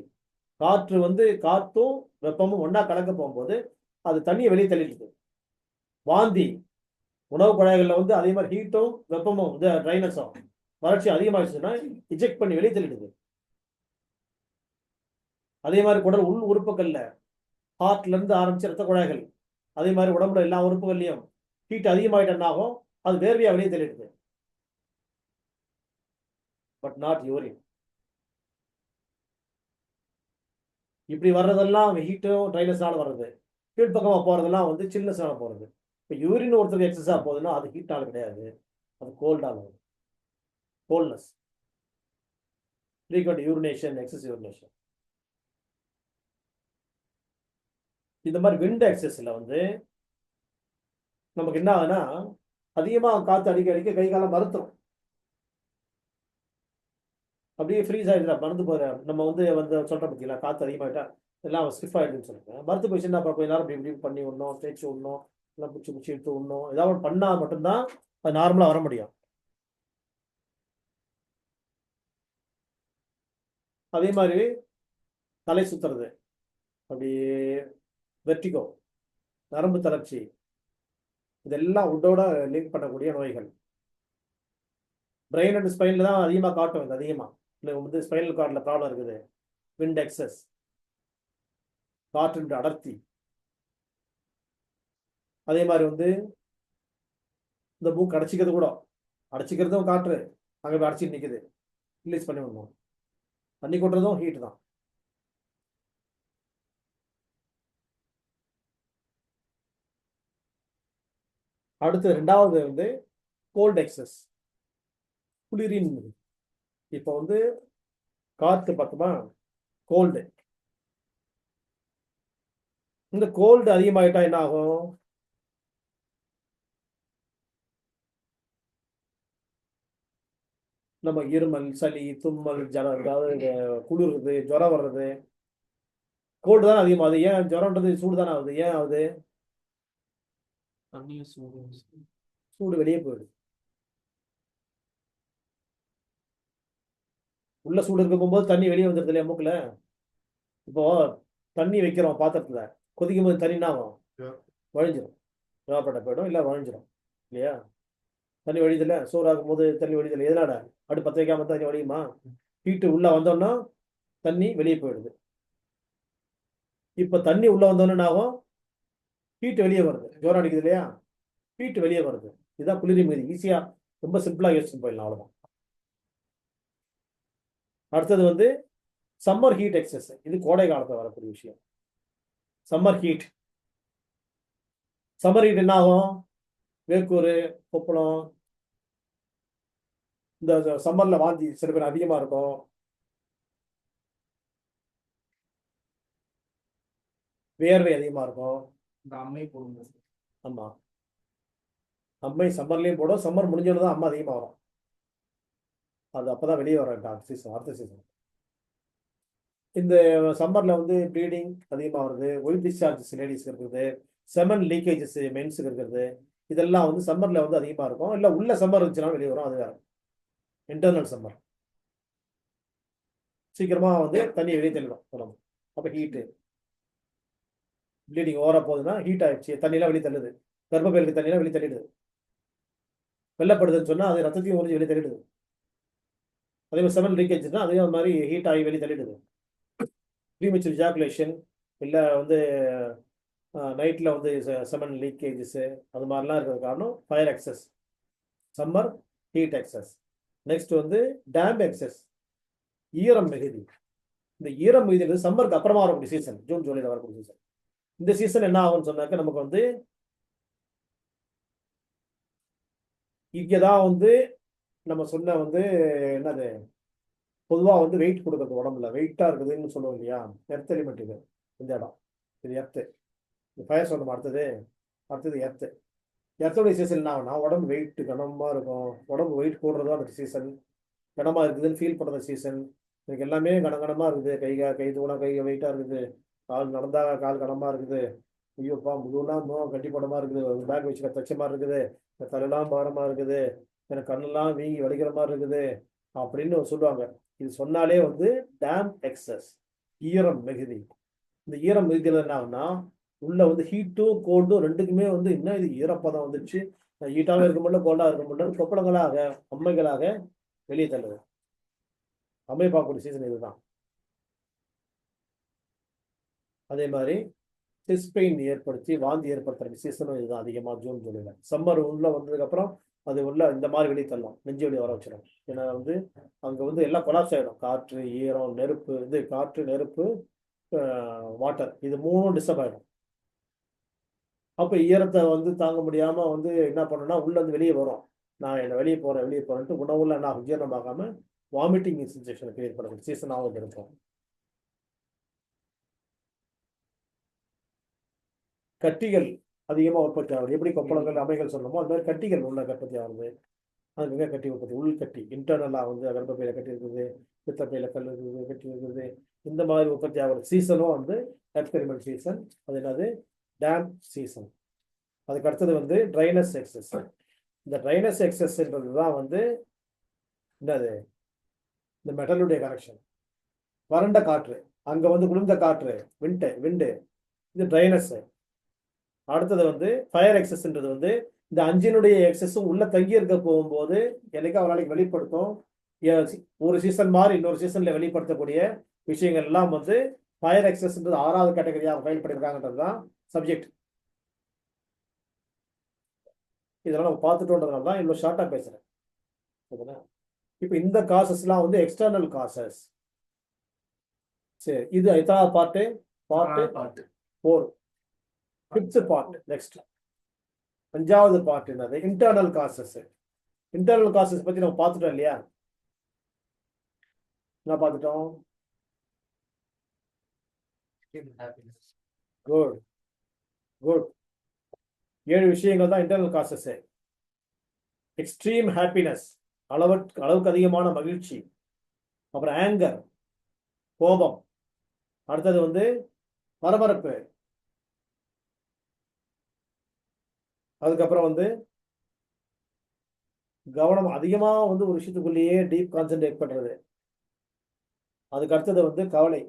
காற்று வந்து காத்தும் வெப்பமும் ஒன்னா கலக்க போகும்போது அது தண்ணியை வெளியே தள்ளிடுது. வாந்தி, உணவு குழாய்களில் வந்து அதே மாதிரி ஹீட்டும் வெப்பமும் ட்ரைனஸும் வறட்சி அதிகமாகிடுச்சுன்னா இஜெக்ட் பண்ணி வெளியே தள்ளிடுது. அதே மாதிரி குடல் உள் உறுப்புகள்ல ஹார்ட்ல இருந்து ஆரம்பிச்சு ரத்த குழாய்கள், அதே மாதிரி உடம்புல எல்லா உறுப்புகள்லையும் ஹீட் அதிகமாயிட்டனாகும், அது வேர்வையா வெளியே தள்ளிடுது. But not urine. இப்படி வர்றதெல்லாம் ஹீட்டும் ட்ரைனஸ்னால வர்றது, கீழ்ப்பக்கமா போறதெல்லாம் வந்து சில்னஸ்னால போறது. இப்போ யூரின் ஒருத்தருக்கு எக்ஸஸா போகுதுன்னா அது ஹீட்னால கிடையாது, அது கோல்டால வருது. Coldness, frequent urination, excess urination. இந்த மாதிரி விண்ட் எக்ஸஸ்ல வந்து நமக்கு என்ன ஆகுதுன்னா அதிகமாக காற்று அடிக்க அடிக்க கை காலம் மறுத்துரும், அப்படியே ஃப்ரீஸ் ஆகிடுது, மறந்து போகிற. நம்ம வந்து சொல்கிற பார்த்தீங்களா, காற்று அதிகமாகிட்டா எல்லாம் ஸ்டிஃப் ஆகிடுதுன்னு சொல்லுங்க. மறுத்து போயிடுச்சுன்னா அப்புறம் கொஞ்ச நேரம் இப்படி இப்படி பண்ணி விடணும், தேய்ச்சி விடணும், எல்லாம் பிடிச்சி பிடிச்சி எடுத்து விடணும். ஏதாவது ஒன்று பண்ணால் மட்டும்தான் அது நார்மலாக வர முடியும். அதே மாதிரி தலை சுற்றுறது, அப்படியே வெர்டிகோ, நரம்பு தளர்ச்சி, இதெல்லாம் உட்டோட லிங்க் பண்ணக்கூடிய நோய்கள். பிரெயின் அண்ட் ஸ்பைனில் தான் அதிகமாக காட்டும். இது அதிகமாக இல்லை வந்து ஸ்பைனல் கார்டில் ப்ராப்ளம் இருக்குது. விண்ட் எக்ஸஸ், காற்றின் அடர்த்தி. அதே மாதிரி வந்து இந்த மூக்கு அடைச்சிக்கிறது கூட, அடைச்சிக்கிறதும் காற்று அங்கே போய் அடைச்சிட்டு நிற்குது, ரிலீஸ் பண்ணி விடணும். தண்ணி கொட்டுறதும் ஹீட் தான். அடுத்து ரெண்டாவது வந்து கோல்ட் எக்ஸஸ், குளிரின். இப்போ வந்து காற்று பக்கமா கோல்டு, இந்த கோல்டு அதிகமாயிட்டா என்ன ஆகும், நம்ம இருமல், சளி, தும்மல், அதாவது குளிர்றது, ஜுரம் வர்றது. கோல்டு தான் அதிகமாகுது. ஏன் ஜுரம்ன்றது சூடு தானே ஆகுது, ஏன் ஆகுது, சூடு வெளியே போயிடுது. உள்ள சூடு இருக்க போகும்போது தண்ணி வெளியே வந்துடுது இல்லையா மூக்குல. இப்போ தண்ணி வைக்கிறோம் பாத்திரத்துல, கொதிக்கும் போது தண்ணி என்ன ஆகும், வழிஞ்சிடும், வேப்பட்ட போயிடும், இல்லை வழிஞ்சிடும் இல்லையா. தண்ணி வழிதில்லை, சோறாக்கும் போது தண்ணி வழிதில்லை. எதனால, அடுப்பு பற்ற வைக்காம தண்ணி வழியுமா, ஹீட்டு உள்ள வந்தோம்னா தண்ணி வெளியே போயிடுது. இப்போ தண்ணி உள்ள வந்தோன்னு ஆகும், ஹீட் வெளியே வருது, ஜோரம் அடிக்குது இல்லையா, ஹீட் வெளியே வருது. இதுதான் குளிரி மீது. ஈஸியா ரொம்ப சிம்பிளா யோசிச்சு போயிடலாம், அவ்வளவுதான். அடுத்தது வந்து சம்மர் ஹீட் எக்ஸஸ். இது கோடை காலத்தில் வரக்கூடிய விஷயம். சம்மர் ஹீட் என்ன ஆகும், வேர்க்கூறு, கொப்பளம், இந்த சம்மர்ல வாந்தி சில பேர் அதிகமா இருக்கும், வேர்வை அதிகமா இருக்கும். இந்த அம்மை போடுங்க. ஆமா, அம்மை சம்மர்லயும் போடும், சம்மர் முடிஞ்சோன்னு தான் அம்மா அதிகமா வரும். அது அப்பதான் வெளியே வர சீசன், அடுத்த சீசன். இந்த சம்மர்ல வந்து ப்ளீடிங் அதிகமாக வருது, ஒயிட் டிஸ்சார்ஜஸ் லேடிஸ்க்கு இருக்குது, செமன் லீக்கேஜஸ் மென்ஸுக்கு இருக்கிறது. இதெல்லாம் வந்து சம்மர்ல வந்து அதிகமாக இருக்கும். இல்லை உள்ள சம்மர் இருந்துச்சுன்னா வெளியே வரும், அது வேற. இன்டர்னல் சம்மர் சீக்கிரமா வந்து தண்ணி வெளியே தள்ளிடும் உடம்பு, அப்போ ஹீட்டு. ப்ளீடிங் ஓவராக போகுதுன்னா ஹீட் ஆயிடுச்சு, தண்ணியெலாம் வெளியே தள்ளுது, கர்ப்பப்பையிலுக்கு தண்ணியெலாம் வெளியே தள்ளிடுது. வெள்ளப்படுதுன்னு சொன்னால் அது ரத்தத்தையும் உறிஞ்சி வெளியே தள்ளிடுது. அதே மாதிரி செவன் லீக்கேஜ்னா அதே மாதிரி ஹீட் ஆகி வெளியே தள்ளிடுது. ப்ரீமெச்சூர் ஜாக்குலேஷன் இல்லை வந்து நைட்டில் வந்து செமன் லீக்கேஜஸ்ஸு அது மாதிரிலாம் இருக்கிறது காரணம் fire excess, summer heat excess. Next வந்து டேம் எக்ஸஸ், ஈரம் மிகுதி. இந்த ஈரம் மிகுதி சம்மருக்கு அப்புறமா வரக்கூடிய சீசன், ஜூன் ஜூலையில் வரக்கூடிய சீசன். இந்த சீசன் என்ன ஆகும்னு சொன்னாக்க நமக்கு வந்து இங்கே தான் வந்து நம்ம சொன்ன வந்து என்னது பொதுவாக வந்து வெயிட் கொடுக்குறது உடம்புல வெயிட்டாக இருக்குதுன்னு சொல்லுவோம் இல்லையா, எர்த் எலிமெண்ட் இது. இந்த இடம் இது எர்த்து, இந்த ஃபயர் சொன்னோம். அடுத்தது எர்த்து. எர்த்தோடைய சீசன் என்ன ஆகும்னா உடம்பு வெயிட் கனமாக இருக்கும், உடம்பு வெயிட் கூடுறதா அந்த சீசன், கனமாக இருக்குதுன்னு ஃபீல் பண்ணுற சீசன். எனக்கு எல்லாமே கனகனமாக இருக்குது, கை தூணா கை வெயிட்டாக இருக்குது, கால் நடந்தால் கால் கனமாக இருக்குது, ஐயோப்பா முதுகுலாம் கட்டி போடமாக இருக்குது, ஒரு பேக் வச்சு தச்ச மாதிரி இருக்குது, தலையெல்லாம் பாரமாக இருக்குது, எனக்கு கண்ணெல்லாம் வீங்கி வலிக்கிற மாதிரி இருக்குது அப்படின்னு சொல்லுவாங்க. இது சொன்னாலே வந்து டேம் எக்ஸஸ், ஈரம் மிகுதி. இந்த ஈரம் மிகுதியில் என்ன ஆகுனா உள்ள வந்து ஹீட்டும் கோல்டும் ரெண்டுக்குமே வந்து என்ன இது ஈரப்பதம் வந்துடுச்சு, ஹீட்டாகவும் இருக்க முடியல கோல்டாக இருக்க முடியல, கொப்பளங்களாக அம்மைகளாக வெளியே தள்ளுது. அம்மை பார்க்கக்கூடிய சீசன் இதுதான். அதே மாதிரி செஸ்ட் பெயின் ஏற்படுத்தி வாந்தி ஏற்படுத்துற சீசனும் இதுதான் அதிகமாக ஜூன் ஜூலையில். சம்மர் உள்ள வந்ததுக்கப்புறம் அது உள்ள இந்த மாதிரி வெளியே தள்ளும், நெஞ்சு வெளியே வர வச்சிடும். ஏன்னா வந்து அங்கே வந்து எல்லாம் கொலாப்ஸ் ஆகிடும், காற்று ஈரம் நெருப்பு, இது காற்று நெருப்பு வாட்டர், இது மூணும் டிஸ்டர்ப் ஆகிடும். அப்போ ஈரத்தை வந்து தாங்க முடியாமல் வந்து என்ன பண்ணணும்னா உள்ள வந்து வெளியே வரும், நான் என்ன வெளியே போகிறேன்ட்டு உணவுல நான் ஜீரணமாகாம வாமிட்டிங் சென்சேஷன் கிரியேட் பண்ணுறது சீசனாகவும் இருக்கும். கட்டிகள் அதிகமாக உற்பத்தி ஆகுது, எப்படி கொப்பளங்கள் அமைகள் சொல்லணுமோ அது மாதிரி கட்டிகள் உள்ள உற்பத்தி ஆகுது. அது மிக கட்டி உற்பத்தி, உள்கட்டி இன்டர்னலாக வந்து கர்ப்பப்பையில் கட்டி இருக்குது, பித்தப்பையில் கல் இருக்குது, கட்டி இருக்குது. இந்த மாதிரி உற்பத்தி ஆகிற சீசனும் வந்து எக்ஸ்பெரிமெண்ட் சீசன். அது என்னது டேம் சீசன். அதுக்கு அடுத்தது வந்து ட்ரைனஸ் எக்ஸஸ். இந்த ட்ரைனஸ் எக்ஸஸ்ன்றது தான் வந்து என்னது இந்த மெட்டலுடைய கனெக்ஷன், வறண்ட காற்று, அங்கே வந்து குளிர்ந்த காற்று விண்டு, இது ட்ரைனஸ். அடுத்தது வந்து ஃபயர் எக்ஸஸ்ன்றது வந்து இந்த அஞ்சினுடைய எக்ஸஸும் உள்ள தங்கி இருக்க போகும்போது என்னைக்கு ஒரு நாளைக்கு வெளிப்படுத்தும். ஒரு சீசன் மாதிரி இன்னொரு சீசன்ல வெளிப்படுத்தக்கூடிய விஷயங்கள் எல்லாம் வந்து ஃபயர் எக்ஸஸ்ன்றது 6வது கேட்டகரியாக ஃபைல் பண்ணியிருக்காங்கன்றது தான் சப்ஜெக்ட். இதெல்லாம் நம்ம பார்த்துட்டோன்றதுனால தான் இவ்வளோ ஷார்ட்டாக பேசுகிறேன். ஓகேண்ணா. இப்போ இந்த காசஸ்லாம் வந்து எக்ஸ்டர்னல் காசஸ். சரி, இது எத்தனாவது part? Part 4. 5th part. Next 5வது பார்ட் என்னது? Internal causes. இன்டர்னல் காசஸ் பற்றி நம்ம பார்த்துட்டோம் இல்லையா? என்ன பார்த்துட்டோம்? Good good. 7 விஷயங்கள் தான் இன்டர்னல் காசஸ். எக்ஸ்ட்ரீம் ஹாப்பினஸ், அளவுக்கு அதிகமான மகிழ்ச்சி. அப்புறம் ஆங்கர், கோபம். அடுத்தது வந்து பரபரப்பு. அதுக்கப்புறம் வந்து கவனம் அதிகமாக வந்து ஒரு விஷயத்துக்குள்ளேயே டீப் கான்சென்ட்ரேட் பண்ணுறது. அதுக்கு அடுத்தது வந்து கவலை,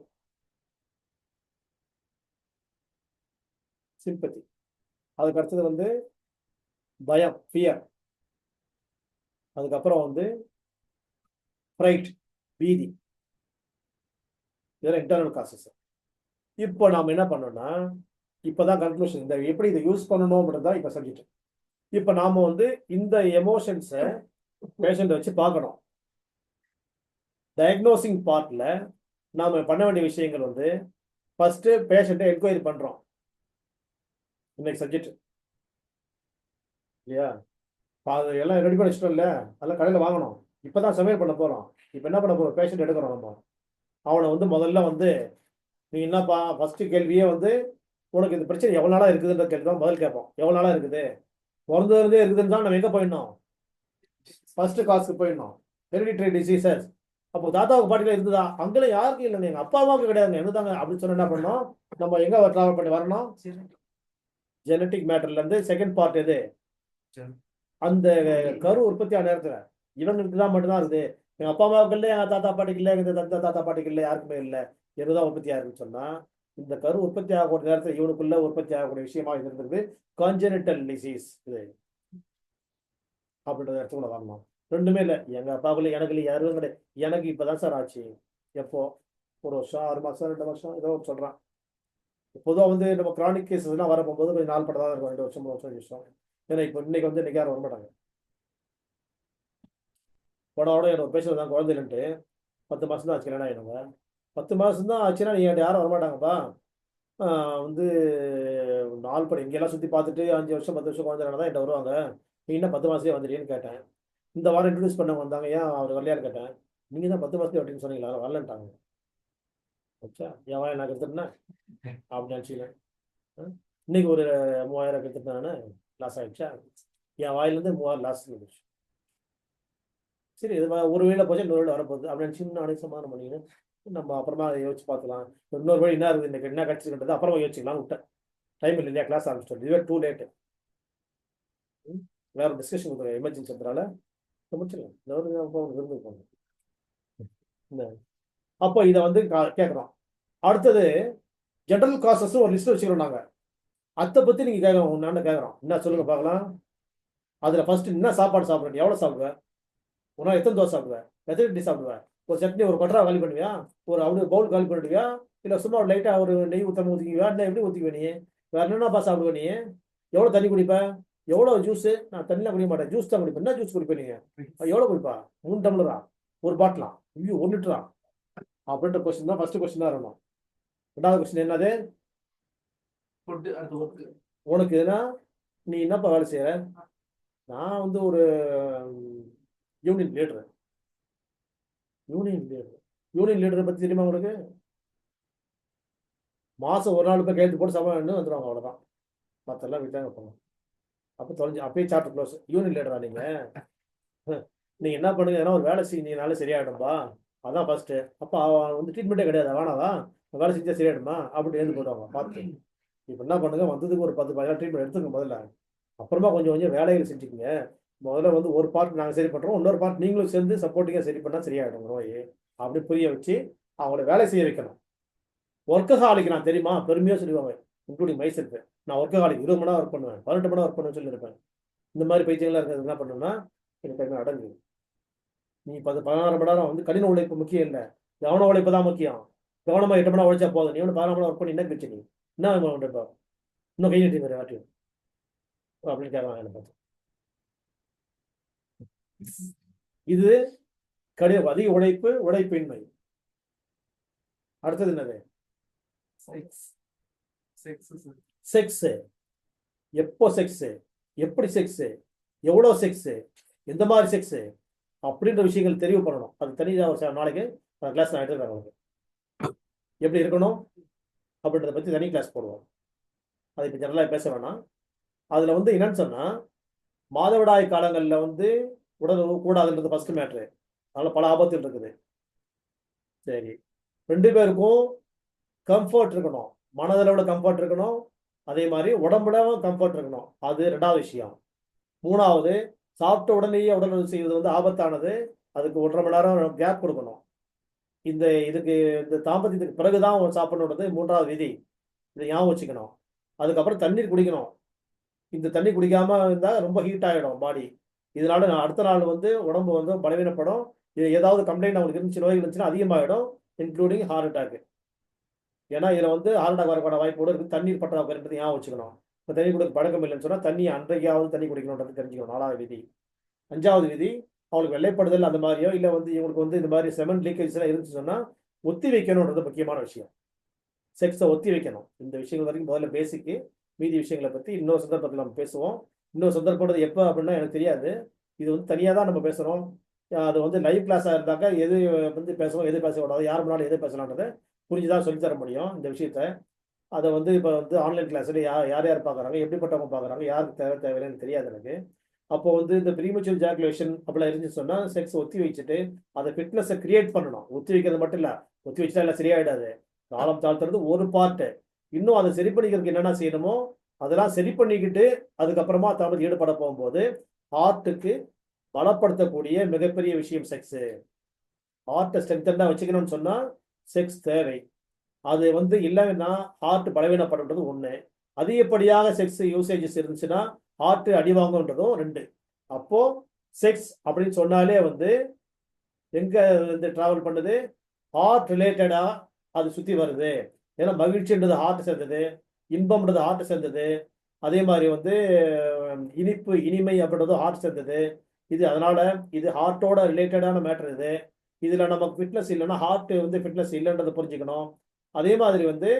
சிம்பத்தி. அதுக்கு அடுத்தது வந்து பயம், ஃபியர். அதுக்கப்புறம் வந்து ஃப்ரைட், பீதி. இதெல்லாம் இன்டர்னல் காசஸ். இப்போ நாம் என்ன பண்ணோம்னா இப்போதான் கன்க்ளூஷன், இந்த எப்படி இதை யூஸ் பண்ணணும்ன்றது தான் இப்போ சப்ஜெக்ட். இப்போ நாம் வந்து இந்த எமோஷன்ஸை பேஷண்ட்டை வச்சு பார்க்கணும். டயக்னோசிங் பார்ட்டில் நாம் பண்ண வேண்டிய விஷயங்கள் வந்து ஃபஸ்ட்டு பேஷண்ட்டை என்கொயரி பண்ணுறோம். இன்னைக்கு சப்ஜெக்ட் இல்லையா? அது எல்லாம் ரெடி பண்ணி வச்சிட்டோம் இல்லை, அதெல்லாம் கடையில் வாங்கணும். இப்போ தான் சமையல் பண்ண போகிறோம். இப்போ என்ன பண்ண போகிறோம்? பேஷண்ட் எடுக்கிறோம். நம்ம அவனை வந்து முதல்ல வந்து நீ என்னப்பா ஃபஸ்ட்டு கேள்வியே வந்து உனக்கு இந்த பிரச்சனை எவ்வளோ நாளாக இருக்குதுன்ற கேள்வி தான் முதல் கேட்போம். எவ்வளோ நாளாக இருக்குது? பிறந்ததுலேருந்தே இருக்குதுன்னு தான் நம்ம எங்கே போயிடணும்? ஃபஸ்ட்டு காசுக்கு போயிடணும். Hereditary diseases. அப்போ தாத்தாவுக்கு பாட்டியில் இருந்ததா? அங்கெல்லாம் யாருக்கும் இல்லைங்க, எங்கள் அப்பா அம்மாவுக்கு கிடையாதுங்க, என்னதாங்க அப்படின்னு சொன்னால் என்ன பண்ணோம்? நம்ம எங்கே ட்ராவல் பண்ணி வரணும்? ஜெனட்டிக் மேட்டர்லேருந்து செகண்ட் பார்ட் எது? அந்த கரு உற்பத்தி ஆன நேரத்தில் இவங்களுக்கு தான் மட்டும்தான் இருக்குது. எங்கள் அப்பா அம்மாவுக்கு இல்லை, எங்கள் தாத்தா பாட்டிக்கு இல்லை, எங்கள் தாத்தா பாட்டிக்கு இல்லை, யாருக்குமே இல்லை, எதுதான் உற்பத்தி ஆயிருக்குன்னு சொன்னால் இந்த கரு உற்பத்தி ஆகக்கூடிய நேரத்தில் இவனுக்குள்ள உற்பத்தி ஆகக்கூடிய விஷயமா இருந்திருக்கு கான்ஜெனிட்டல் டிசீஸ் இது அப்படின்றத இடத்துக்குள்ள வரணும். ரெண்டுமே இல்லை, எங்க அப்பாவுக்குள்ள எனக்கு இல்லை, யாரும் கிடையாது. எனக்கு இப்பதான் சார் ஆச்சு. எப்போ? ஒரு வருஷம், 6 மாசம், 2 வருஷம், ஏதோ ஒரு சொல்றான். பொதுவாக வந்து நம்ம கிரானிக் கேசஸ்லாம் வர போகும்போது கொஞ்சம் நாள் படம் தான் இருக்கும், 2 வருஷம் 3 வருஷம் 5 வருஷம். ஏன்னா இப்போ இன்னைக்கு வந்து இன்னைக்கு யாரும் வரமாட்டாங்க. போனோட எனக்கு ஒரு பேசுறது தான் குழந்தை இல்லைன்ட்டு 10 மாசம் தான் ஆச்சு கல்யாணம் ஆயிடுங்க. 10 மாசம் தான் ஆச்சுன்னா நீங்க யாரும் வரமாட்டாங்கப்பா. வந்து நாள் படம் இங்கெல்லாம் சுற்றி பார்த்துட்டு 5 வருஷம் 10 வருஷம் குழந்தை தான் என்கிட்ட வருவாங்க. நீ என்ன 10 மாசத்துலேயே வந்துடுன்னு கேட்டேன். இந்த வாரம் இன்ட்ரடியூஸ் பண்ணவங்க வந்தாங்க, ஏன் அவர் வரலையான்னு கேட்டேன். நீங்கள் தான் 10 மாசத்துலேயே அப்படின்னு சொன்னீங்களா, வரலன்ட்டாங்க. வச்சா என் வாயை நான் கற்றுட்டேன் அப்படின்னு நினச்சிக்கிறேன். இன்னைக்கு ஒரு 3000 கற்றுட்டேன், லாஸ் ஆகிடுச்சா? என் வாயிலேருந்து 3000 லாஸ் இருந்துச்சு. சரி, இது ஒரு வேளை போச்சு, இன்னொரு வேளை வரப்போகுது அப்படின்னு சின்ன நானே சமாதானம் பண்ணிக்கணும். நம்ம அப்புறமா அதை யோசிச்சு பார்த்துக்கலாம். இன்னொரு வழி என்ன இருக்குது, இன்னைக்கு என்ன கிடச்சிருக்கின்றது அப்புறமா யோசிச்சுக்கலாம் விட்டேன். டைம் இல்லை இல்லையா, கிளாஸ் ஆரம்பிச்சிட்டோம், இதுவே டூ லேட்டு. வேற டிஸ்கஷன் கொடுத்துருங்க, எமர்ஜென்சினால முடிச்சிடலாம். இந்த ஒரு இருந்துருக்கோங்க. இந்த அப்போ இதை வந்து கேட்குறோம். அடுத்தது ஜென்ரல் காசஸ் ஒரு லிஸ்ட் வச்சுக்கிறோம் நாங்கள். அதை பற்றி நீங்கள் கேட்குறோம், நான் கேட்குறோம், என்ன சொல்லுங்க பார்க்கலாம். அதில் ஃபர்ஸ்ட் என்ன சாப்பாடு சாப்பிட்றேன், எவ்வளோ சாப்பிடுவேன், உன்னால் எத்தனை தோசை சாப்பிடுவேன், எத்தனை இட்லி சாப்பிடுவேன், ஒரு சட்னி ஒரு கொட்டரா காலி பண்ணுவியா, ஒரு அப்படி பவுல் காலி பண்ணிடுவியா, இல்லை சும்மா ஒரு லைட்டாக ஒரு நெய் ஊற்றாம ஊற்றிக்குவியா, என்ன எப்படி ஊற்றிக்குவேன் நீ, வேற என்னப்பா சாப்பிடுவேன் நீ, எவ்வளோ தண்ணி குடிப்பேன், எவ்வளோ ஜூஸு, நான் தண்ணிலாம் குடிக்க மாட்டேன், ஜூஸ் தான் குடிப்பேன். என்ன ஜூஸ் குடிப்பேன் நீங்கள், எவ்வளோ குடிப்பா, 3 டம்ளரா, ஒரு பாட்டிலா, ஐயோ 1 லிட்டரா, அப்படின்ற கொஸ்டின் தான் ஃபர்ஸ்ட் கொஸ்டின் தான் இருக்கணும். ரெண்டாவது கொஸ்டின் என்னது, உனக்கு எதுனா நீ என்னப்பா வேலை செய்யற, நான் வந்து ஒரு யூனியன் லீடர். யூனியன் லீடரை பற்றி தெரியுமா உங்களுக்கு? மாதம் ஒரு நாள் போய் கையெழுத்து போட்டு சம்பளம் வந்துடுவாங்க, அவ்வளோதான். மற்றெல்லாம் வீட்டில் வைப்பாங்க. அப்போ தொலைஞ்சு அப்பயே சாப்டர் க்ளோஸ். யூனியன் லீடரா நீங்கள் என்ன பண்ணுங்க, ஏன்னா ஒரு வேலை செஞ்சீங்கனாலும் சரியாயிடும்பா, அதான் ஃபர்ஸ்ட்டு. அப்போ வந்து ட்ரீட்மெண்ட்டே கிடையாது, வேணாவா, வேலை செஞ்சால் சரியாயிடுமா அப்படி எழுந்து போடுவாங்க. பார்த்து இப்போ என்ன பண்ணுங்க, வந்ததுக்கு ஒரு 10-15 ட்ரீட்மெண்ட் எடுத்துங்க முதல்ல. அப்புறமா கொஞ்சம் கொஞ்சம் வேலைகள் செஞ்சுக்கோங்க. முதல்ல வந்து ஒரு பார்ட் நாங்கள் சரி பண்ணுறோம், இன்னொரு பார்ட் நீங்களும் சேர்ந்து சப்போர்ட்டிங்காக சரி பண்ணால் சரியாயிடும் நோய். அப்படி புரிய வச்சு அவங்கள வேலை செய்ய வைக்கணும். ஒர்க்கஹாலிக் நான் தெரியுமா, பெருமையாக சொல்லுவாங்க, இன்க்ளூடிங் மைசெல்ஃப். நான் ஒர்க்கஹாலிக் 20 மணி நேரம் ஒர்க் பண்ணுவேன், 18 மணி நேரம் ஒர்க் பண்ணுவேன்னு சொல்லியிருப்பேன். இந்த மாதிரி பைத்தியங்களாக இருக்கிறது என்ன பண்ணணும்னா, எனக்கு டைம் அடங்கு. நீ 16 மணி நேரம் வந்து கடின உழைப்பு முக்கியம் இல்லை, கவன உழைப்பு தான் முக்கியம். கவனமாக 8 மணி நேரம் உழைச்சா போதும். நீ ஒன்று 16 மணி நேரம் ஒர்க் பண்ணி என்ன கிச்சு, நீ என்ன பண்ணுறப்பா, இன்னும் கை நீட்டி வேறு வாட்டி அப்படின்னு கேட்கலாம் என்ன பார்த்து. இது அதிக உழைப்பு, உழைப்பின்மை. அடுத்தது என்னது, செக்ஸ். எப்போ செக்ஸ், எப்படி செக்ஸ், எவ்வளோ செக்ஸ், எந்த மாதிரி செக்ஸ் அப்படின்ற விஷயங்கள் தெளிவு பண்ணணும். அது தனியாக நாளைக்கு கிளாஸ் நான் எடுத்துக்கிறேன் உங்களுக்கு, எப்படி இருக்கணும் அப்படின்றத பற்றி தனி கிளாஸ் போடுவோம். அது இப்போ ஜெனரலாக பேச வேணாம். அதில் வந்து என்னன்னு சொன்னால், மாதவிடாய் காலங்களில் வந்து உடலுறவு கூடாதுன்றது ஃபர்ஸ்ட் மேட்ரு. அதனால் பல ஆபத்துகள் இருக்குது. சரி, 2 பேருக்கும் கம்ஃபர்ட் இருக்கணும், மனதளவில் கம்ஃபர்ட் இருக்கணும், அதே மாதிரி உடம்புல கம்ஃபர்ட் இருக்கணும், அது 2வது விஷயம். 3வது, சாப்பிட்ட உடனேயே உடலுறவு செய்வது வந்து ஆபத்தானது, அதுக்கு 1.5 மணி நேரம் கேப் கொடுக்கணும். இந்த தாம்பத்தியத்துக்கு பிறகுதான் சாப்பிடணுன்றது 3வது விதி. இதை ஞாபகம் வச்சுக்கணும். அதுக்கப்புறம் தண்ணீர் குடிக்கணும். இந்த தண்ணி குடிக்காம இருந்தால் ரொம்ப ஹீட் ஆகிடும் பாடி. இதனால அடுத்த நாள் வந்து உடம்பு வந்து பலவீனப்படும். இது ஏதாவது கம்ப்ளைண்ட் அவங்களுக்கு இருந்துச்சு, நோய்கள் இருந்துச்சுன்னா அதிகமாகிடும், இன்க்ளூடிங் ஹார்ட் அட்டாக். ஏன்னா இதில் வந்து ஹார்ட் அட்டாக் வரக்கூட வாய்ப்போடு இருக்குது. தண்ணீர் பற்றாக்குறைன்றது ஞாபகம் வச்சுக்கணும். இப்போ தண்ணி குடிக்க பழக்கம் இல்லைன்னு சொன்னால் தண்ணி அன்றைக்காவது தண்ணி குடிக்கணுன்றது தெரிஞ்சுக்கணும். 4வது விதி. 5வது விதி, அவங்களுக்கு வெள்ளைப்படுதல் அந்த மாதிரியோ இல்லை வந்து இவங்களுக்கு வந்து இந்த மாதிரி செமன் லீக்கேஜ்லாம் இருந்துச்சு சொன்னால் ஒத்தி வைக்கணுன்றது முக்கியமான விஷயம். செக்ஸை ஒத்தி வைக்கணும். இந்த விஷயங்கள் வரைக்கும் முதல்ல பேசிக்கு. மீதி விஷயங்களை பற்றி இன்னொரு சந்தர்ப்பத்தில் நம்ம பேசுவோம். இன்னொரு சந்தர்ப்பம் எப்போ அப்படின்னா எனக்கு தெரியாது. இது வந்து தனியாக தான் நம்ம பேசுகிறோம். அது வந்து லைவ் கிளாஸாக இருந்தாக்கா எது வந்து பேசணும், எது பேசக்கூடாது, யார் முன்னாலும் எது பேசலான்றதை புரிஞ்சுதான் சொல்லித்தர முடியும் இந்த விஷயத்த. அதை வந்து இப்போ வந்து ஆன்லைன் கிளாஸில் யார் யார் பார்க்குறாங்க, எப்படிப்பட்டவங்க பார்க்குறாங்க, யாருக்கு தேவையில்லைன்னு தெரியாது எனக்கு. அப்போ வந்து இந்த ப்ரீமெச்சூர் ஜாக்குலேஷன் அப்படிலாம் இருந்துச்சு சொன்னால் செக்ஸ் ஒத்தி வச்சுட்டு அதை ஃபிட்னஸை கிரியேட் பண்ணணும். ஒத்தி வைக்கிறது மட்டும் இல்லை, ஒத்தி வச்சுட்டா எல்லாம் சரியாயிடாது. காலம் தாழ்த்துறது ஒரு பார்ட்டு. இன்னும் அதை சரி பண்ணிக்கிறதுக்கு என்னென்ன செய்யணுமோ அதெல்லாம் சரி பண்ணிக்கிட்டு அதுக்கப்புறமா தாமதி ஈடுபட போகும்போது ஹார்ட்டுக்கு பலப்படுத்தக்கூடிய மிகப்பெரிய விஷயம் செக்ஸு. ஹார்ட்டை ஸ்ட்ரென்தனாக வச்சுக்கணும்னு சொன்னால் செக்ஸ் தேவை. அது வந்து இல்லைன்னா ஹார்ட் பலவீனப்படுறது ஒன்று, அதிகப்படியாக செக்ஸ் யூசேஜஸ் இருந்துச்சுன்னா ஹார்ட் அடிவாங்கன்றதும் ரெண்டு. அப்போ செக்ஸ் அப்படின்னு சொன்னாலே வந்து எங்க வந்து டிராவல் பண்ணுது, ஹார்ட் ரிலேட்டடா அது சுத்தி வருது. ஏன்னா மகிழ்ச்சின்றது ஹார்ட் சேர்ந்தது, இன்பம்ன்றது ஹார்ட் சேர்ந்தது, அதே மாதிரி வந்து இனிப்பு இனிமை அப்படின்றதும் ஹார்ட் சேர்ந்தது. இது அதனால இது ஹார்ட்டோட ரிலேட்டடான மேட்டர் இது. இதுல நமக்கு ஃபிட்னஸ் இல்லைன்னா ஹார்ட் வந்து ஃபிட்னஸ் இல்லைன்றதை புரிஞ்சுக்கணும். அதே மாதிரி வந்து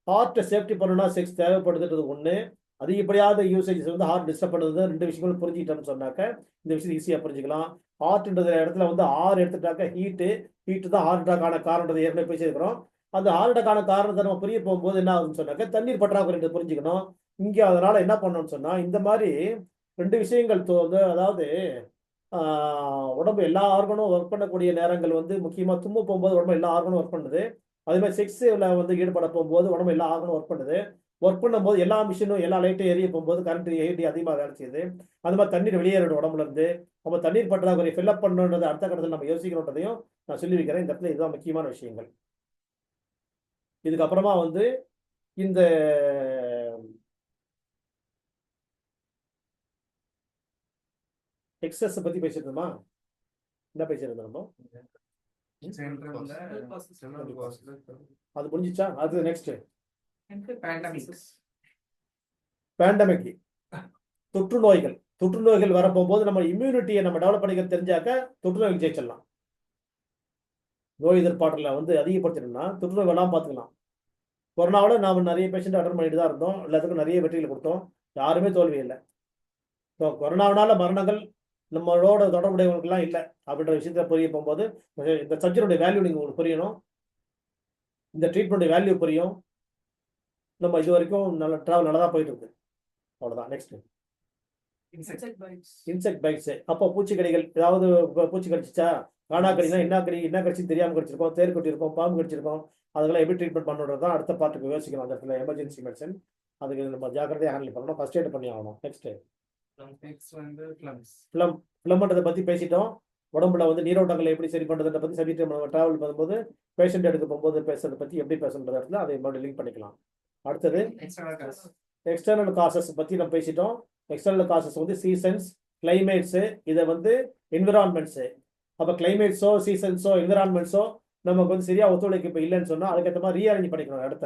ஹார்ட்டை சேஃப்டி பண்ணணும்னா செக்ஸ் தேவைப்படுதுன்றது ஒன்று, அதிகப்படியாத யூசேஜஸ் வந்து ஹார்ட் டிஸ்டர்ப் பண்ணுறது, ரெண்டு விஷயங்களும் புரிஞ்சுக்கிட்டோம்னு சொன்னாக்க இந்த விஷயம் ஈஸியாக புரிஞ்சுக்கலாம். ஹார்ட்ன்றது இடத்துல வந்து ஆறு எடுத்துட்டாக்க ஹீட்டு தான் ஹார்ட் அட்டாக்கான காரணத்தை ஏற்கனவே பேசியிருக்கிறோம். அந்த ஹார்ட் அட்டாக்கான காரணத்தை நம்ம புரிய போகும்போது என்ன ஆகுதுன்னு சொன்னாக்க தண்ணீர் பற்றாக்குறை புரிஞ்சுக்கணும். இங்கே அதனால என்ன பண்ணணும்னு சொன்னா இந்த மாதிரி ரெண்டு விஷயங்கள் வந்து அதாவது உடம்பு எல்லா ஆர்கனும் ஒர்க் பண்ணக்கூடிய நேரங்கள் வந்து முக்கியமாக தும்ம போகும்போது உடம்பு எல்லா ஆர்கனும் ஒர்க் பண்ணுது. அதே மாதிரி செக்ஸில் வந்து ஈடுபட போகும்போது உடம்பு எல்லா ஆர்கனும் ஒர்க் பண்ணுது. ஒர்க் பண்ணும்போது எல்லா மிஷினும் எல்லா லைட்டும் எரிய போகும்போது கரண்ட் ஏடி அதிகமாக வேலை செய்யுது. அது மாதிரி தண்ணீர் வெளியேறிடும் உடம்புல இருந்து. நம்ம தண்ணீர் பற்றாக்குறை ஃபில்அப் பண்ணுன்றது அடுத்த கட்டத்தில் நம்ம யோசிக்கணுன்றதையும் நான் சொல்லி வைக்கிறேன். இந்த இடத்துல இதுதான் முக்கியமான விஷயங்கள். இதுக்கப்புறமா வந்து இந்த எக்ஸஸ் பத்தி பேசிருந்தோமா, என்ன பேசியிருந்தோம்? அது முடிஞ்சிச்சா? அது நெக்ஸ்ட் பேண்டமிக், தொற்று நோய்கள் வரப்போகும்போது நம்ம இம்யூனிட்டியை நம்ம டெவலப் பண்ணிக்க தெரிஞ்சாக்க தொற்று நோய்கள் ஜெயிச்சிடலாம். நோய் எதிர்ப்பாற்றலை வந்து அதிகப்படுத்தணும்னா தொற்று நோய் எல்லாம் பார்த்துக்கலாம். கொரோனாவில் நாம் நிறைய பேஷண்ட் அட்டன் பண்ணிட்டு தான் இருந்தோம், எல்லாத்துக்கும் நிறைய வெற்றிகள் கொடுத்தோம், யாருமே தோல்வி இல்லை. ஸோ கொரோனாவினால மரணங்கள் நம்மளோட தொடர்புடையவங்களுக்குலாம் இல்லை அப்படின்ற விஷயத்த புரிய போகும்போது இந்த சப்ஜெக்டுடைய வேல்யூ நீங்கள் உங்களுக்கு புரியணும், இந்த ட்ரீட்மெண்ட் வேல்யூ புரியும். நம்ம இது வரைக்கும் நல்ல ட்ராவல் நல்லா தான் போயிட்டு இருக்கு. அவ்வளோதான். Next insect bites. அப்போ பூச்சிக்கடிகள், ஏதாவது பூச்சி கடிச்சிச்சா, காணா கடினா என்ன கடிச்சுன்னு தெரியாமல் கடிச்சிருக்கோம், தேர் கொட்டியிருக்கோம், பாம்பு கடிச்சிருக்கோம், அதெல்லாம் எப்படி ட்ரீட்மெண்ட் பண்ணுறது தான் அடுத்த பார்ட்டுக்கு யோசிக்கணும். அந்த இடத்துல எமர்ஜென்சி மெடிசன் அதுக்கு நம்ம ஜாக்கிரதையாக ஹேண்டில் பண்ணணும், ஃபர்ஸ்ட் எய்ட் பண்ணி ஆகணும். நெக்ஸ்ட் ஃபிளம்ன்றதை பற்றி பேசிட்டோம். உடம்புல வந்து நீரோட்டங்களை எப்படி சரி பண்ணுறதை பற்றி சப்ஜெக்ட் நம்ம ட்ராவல் பண்ணும்போது பேஷண்ட் எடுக்க போகும்போது பேசுறதை பற்றி எப்படி பேசுன்ற இடத்துல அதை மறுபடியும் லிங்க் பண்ணிக்கலாம். அடுத்தது எக்ஸ்டர்னல் காசஸ் பற்றி நம்ம பேசிட்டோம். எக்ஸ்டர்னல் காசஸ் வந்து சீசன்ஸ், கிளைமேட்ஸு, இதை வந்து என்விரான்மெண்ட்ஸு. அப்போ கிளைமேட்ஸோ சீசன்ஸோ என்விரான்மெண்ட்ஸோ நமக்கு வந்து சரியா ஒத்துழைப்பு இப்போ இல்லைன்னு சொன்னால் அதுக்கேற்ற மாதிரி ரீஅரேஞ்ச் பண்ணிக்கணும் இடத்த.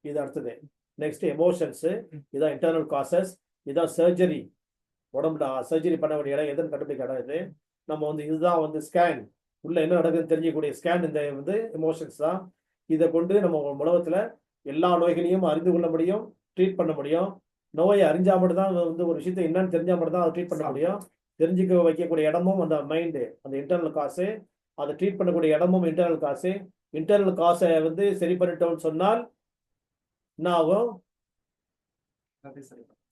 இது அடுத்தது. நெக்ஸ்ட் எமோஷன்ஸு, இதான் இன்டர்னல் காசஸ். இதான் சர்ஜரி, உடம்புல சர்ஜரி பண்ண வேண்டிய இடம் எதுன்னு கண்டுபிடிக்க இடம் இது. நம்ம வந்து இதுதான் வந்து ஸ்கேன், உள்ள என்ன நடக்குதுன்னு தெரிஞ்சக்கூடிய ஸ்கேன் இந்த வந்து எமோஷன்ஸ் தான். இதை கொண்டு நம்ம உலகத்தில் எல்லா நோய்களையும் அறிந்து கொள்ள முடியும், ட்ரீட் பண்ண முடியும். நோயை அறிஞ்சா மட்டும் தான் வந்து ஒரு விஷயத்தை என்னன்னு தெரிஞ்சா மட்டும் தான் அதை ட்ரீட் பண்ண முடியும். தெரிஞ்சுக்க வைக்கக்கூடிய இடமும் அந்த மைண்டு, அந்த இன்டர்னல் காசு. அதை ட்ரீட் பண்ணக்கூடிய இடமும் இன்டர்னல் காசு. இன்டர்னல் காசை வந்து சரி பண்ணிட்டோம்னு சொன்னால் என்ன ஆகும்?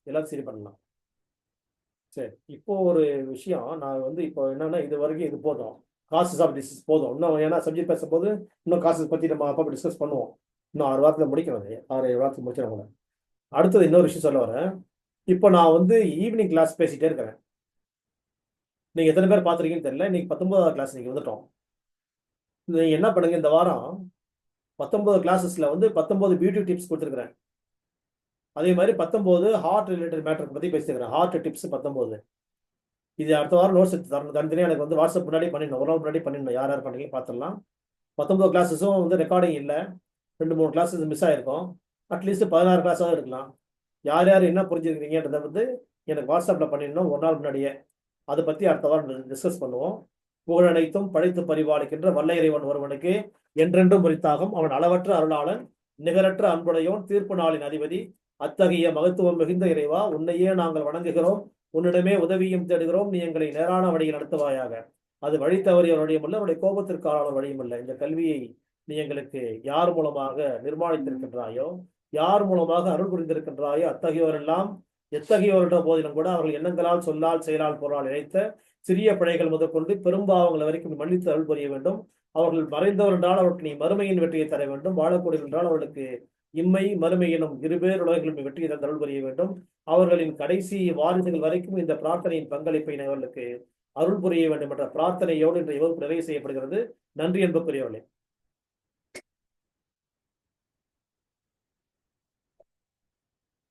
எல்லாத்தையும் சரி பண்ணலாம். சரி, இப்போ ஒரு விஷயம் நான் வந்து இப்போ என்னன்னா இது வரைக்கும் இது போதும், காசஸ் ஆஃப் டிசீஸ் போதும். இன்னும் ஏன்னா சப்ஜெக்ட் பேசும்போது இன்னும் காசஸ் பற்றி நம்ம அப்போ டிஸ்கஸ் பண்ணுவோம். இன்னும் 6 வாரத்தில் முடிக்கணும், 6-7 வாரத்தில் முடிச்சிடக்கூடாது. அடுத்தது இன்னொரு விஷயம் சொல்ல வரேன். இப்போ நான் வந்து ஈவினிங் கிளாஸ் பேசிட்டே இருக்கிறேன். நீங்கள் எத்தனை பேர் பார்த்துருக்கீங்கன்னு தெரியல. இன்னைக்கு 19வது கிளாஸ் நீங்கள் வந்துட்டோம். நீங்கள் என்ன பண்ணுங்க, இந்த வாரம் 19 கிளாஸஸில் வந்து 19 பியூட்டி டிப்ஸ் கொடுத்துருக்குறேன். அதே மாதிரி 19 ஹார்ட் ரிலேட்டட் மேட்டர் பற்றி பேசிக்கிறேன். Heart tips 19. இது அடுத்த வாரம் நோட்ஸ் எடுத்து தரணும். தனித்தனியாக எனக்கு வந்து வாட்ஸ்அப் முன்னாடி பண்ணிடணும், ஒரு நாள் முன்னாடி பண்ணிடணும். யார் யார் பண்ணீங்க பார்த்துடலாம். 19 கிளாஸஸும் வந்து ரெக்கார்டிங் இல்லை, 2-3 கிளாஸஸ் மிஸ் ஆகிருக்கும். அட்லீஸ்ட் 16 கிளாஸாக இருக்கலாம். யார் யார் என்ன புரிஞ்சுருக்கிறீங்கன்றதை வந்து எனக்கு வாட்ஸ்அப்பில் பண்ணிடணும் ஒரு நாள் முன்னாடியே. அதை பற்றி அடுத்த வாரம் டிஸ்கஸ் பண்ணுவோம். புகழனைத்தும் படைத்து பரிபாலிக்கின்ற வல்ல இறைவன் ஒருவனுக்கு என்றென்றும் உரித்தாகும். அவன் அளவற்ற அருளாளன், நிகரற்ற அன்புடையோன், தீர்ப்பு நாளின் அதிபதி. அத்தகைய மகத்துவம் மிகுந்த இறைவா, உன்னையே நாங்கள் வணங்குகிறோம், உன்னிடமே உதவியும் தேடுகிறோம். நீ எங்களை நேரான வழியில் நடத்துவாயாக. அது வழி தவறிய வழியும் அல்ல, அவருடைய கோபத்திற்கான வழியும் அல்ல. இந்த கல்வியை நீ எங்களுக்கு யார் மூலமாக நிர்மாணித்திருக்கின்றாயோ, யார் மூலமாக அருள் புரிந்திருக்கின்றாயோ, அத்தகையோரெல்லாம் எத்தகையோர்ன்ற போதிலும் கூட அவர்கள் எண்ணங்களால், சொல்லால், செயலால், பொருளால் இழைத்த சிறிய பிழைகள் முதற்கொண்டு பெரும்பாவங்கள் வரைக்கும் மன்னித்து அருள் புரிய வேண்டும். அவர்கள் மறைந்தவர் என்றால் அவர்களுக்கு நீ மறுமையின் வெற்றியை தர வேண்டும். வாழக்கூடிய என்றால் அவர்களுக்கு இம்மை மறுமை எனும் இருபேர் உலகிலும் வெற்றியை தந்து அருள் புரிய வேண்டும். அவர்களின் கடைசி வாரிசுகள் வரைக்கும் இந்த பிரார்த்தனையின் பங்களிப்பை அவர்களுக்கு அருள் புரிய வேண்டும் என்ற பிரார்த்தனையோடு இன்றைய வகுப்பு நிறைவு செய்யப்படுகிறது. நன்றி என்பதற்குரியவர்களே.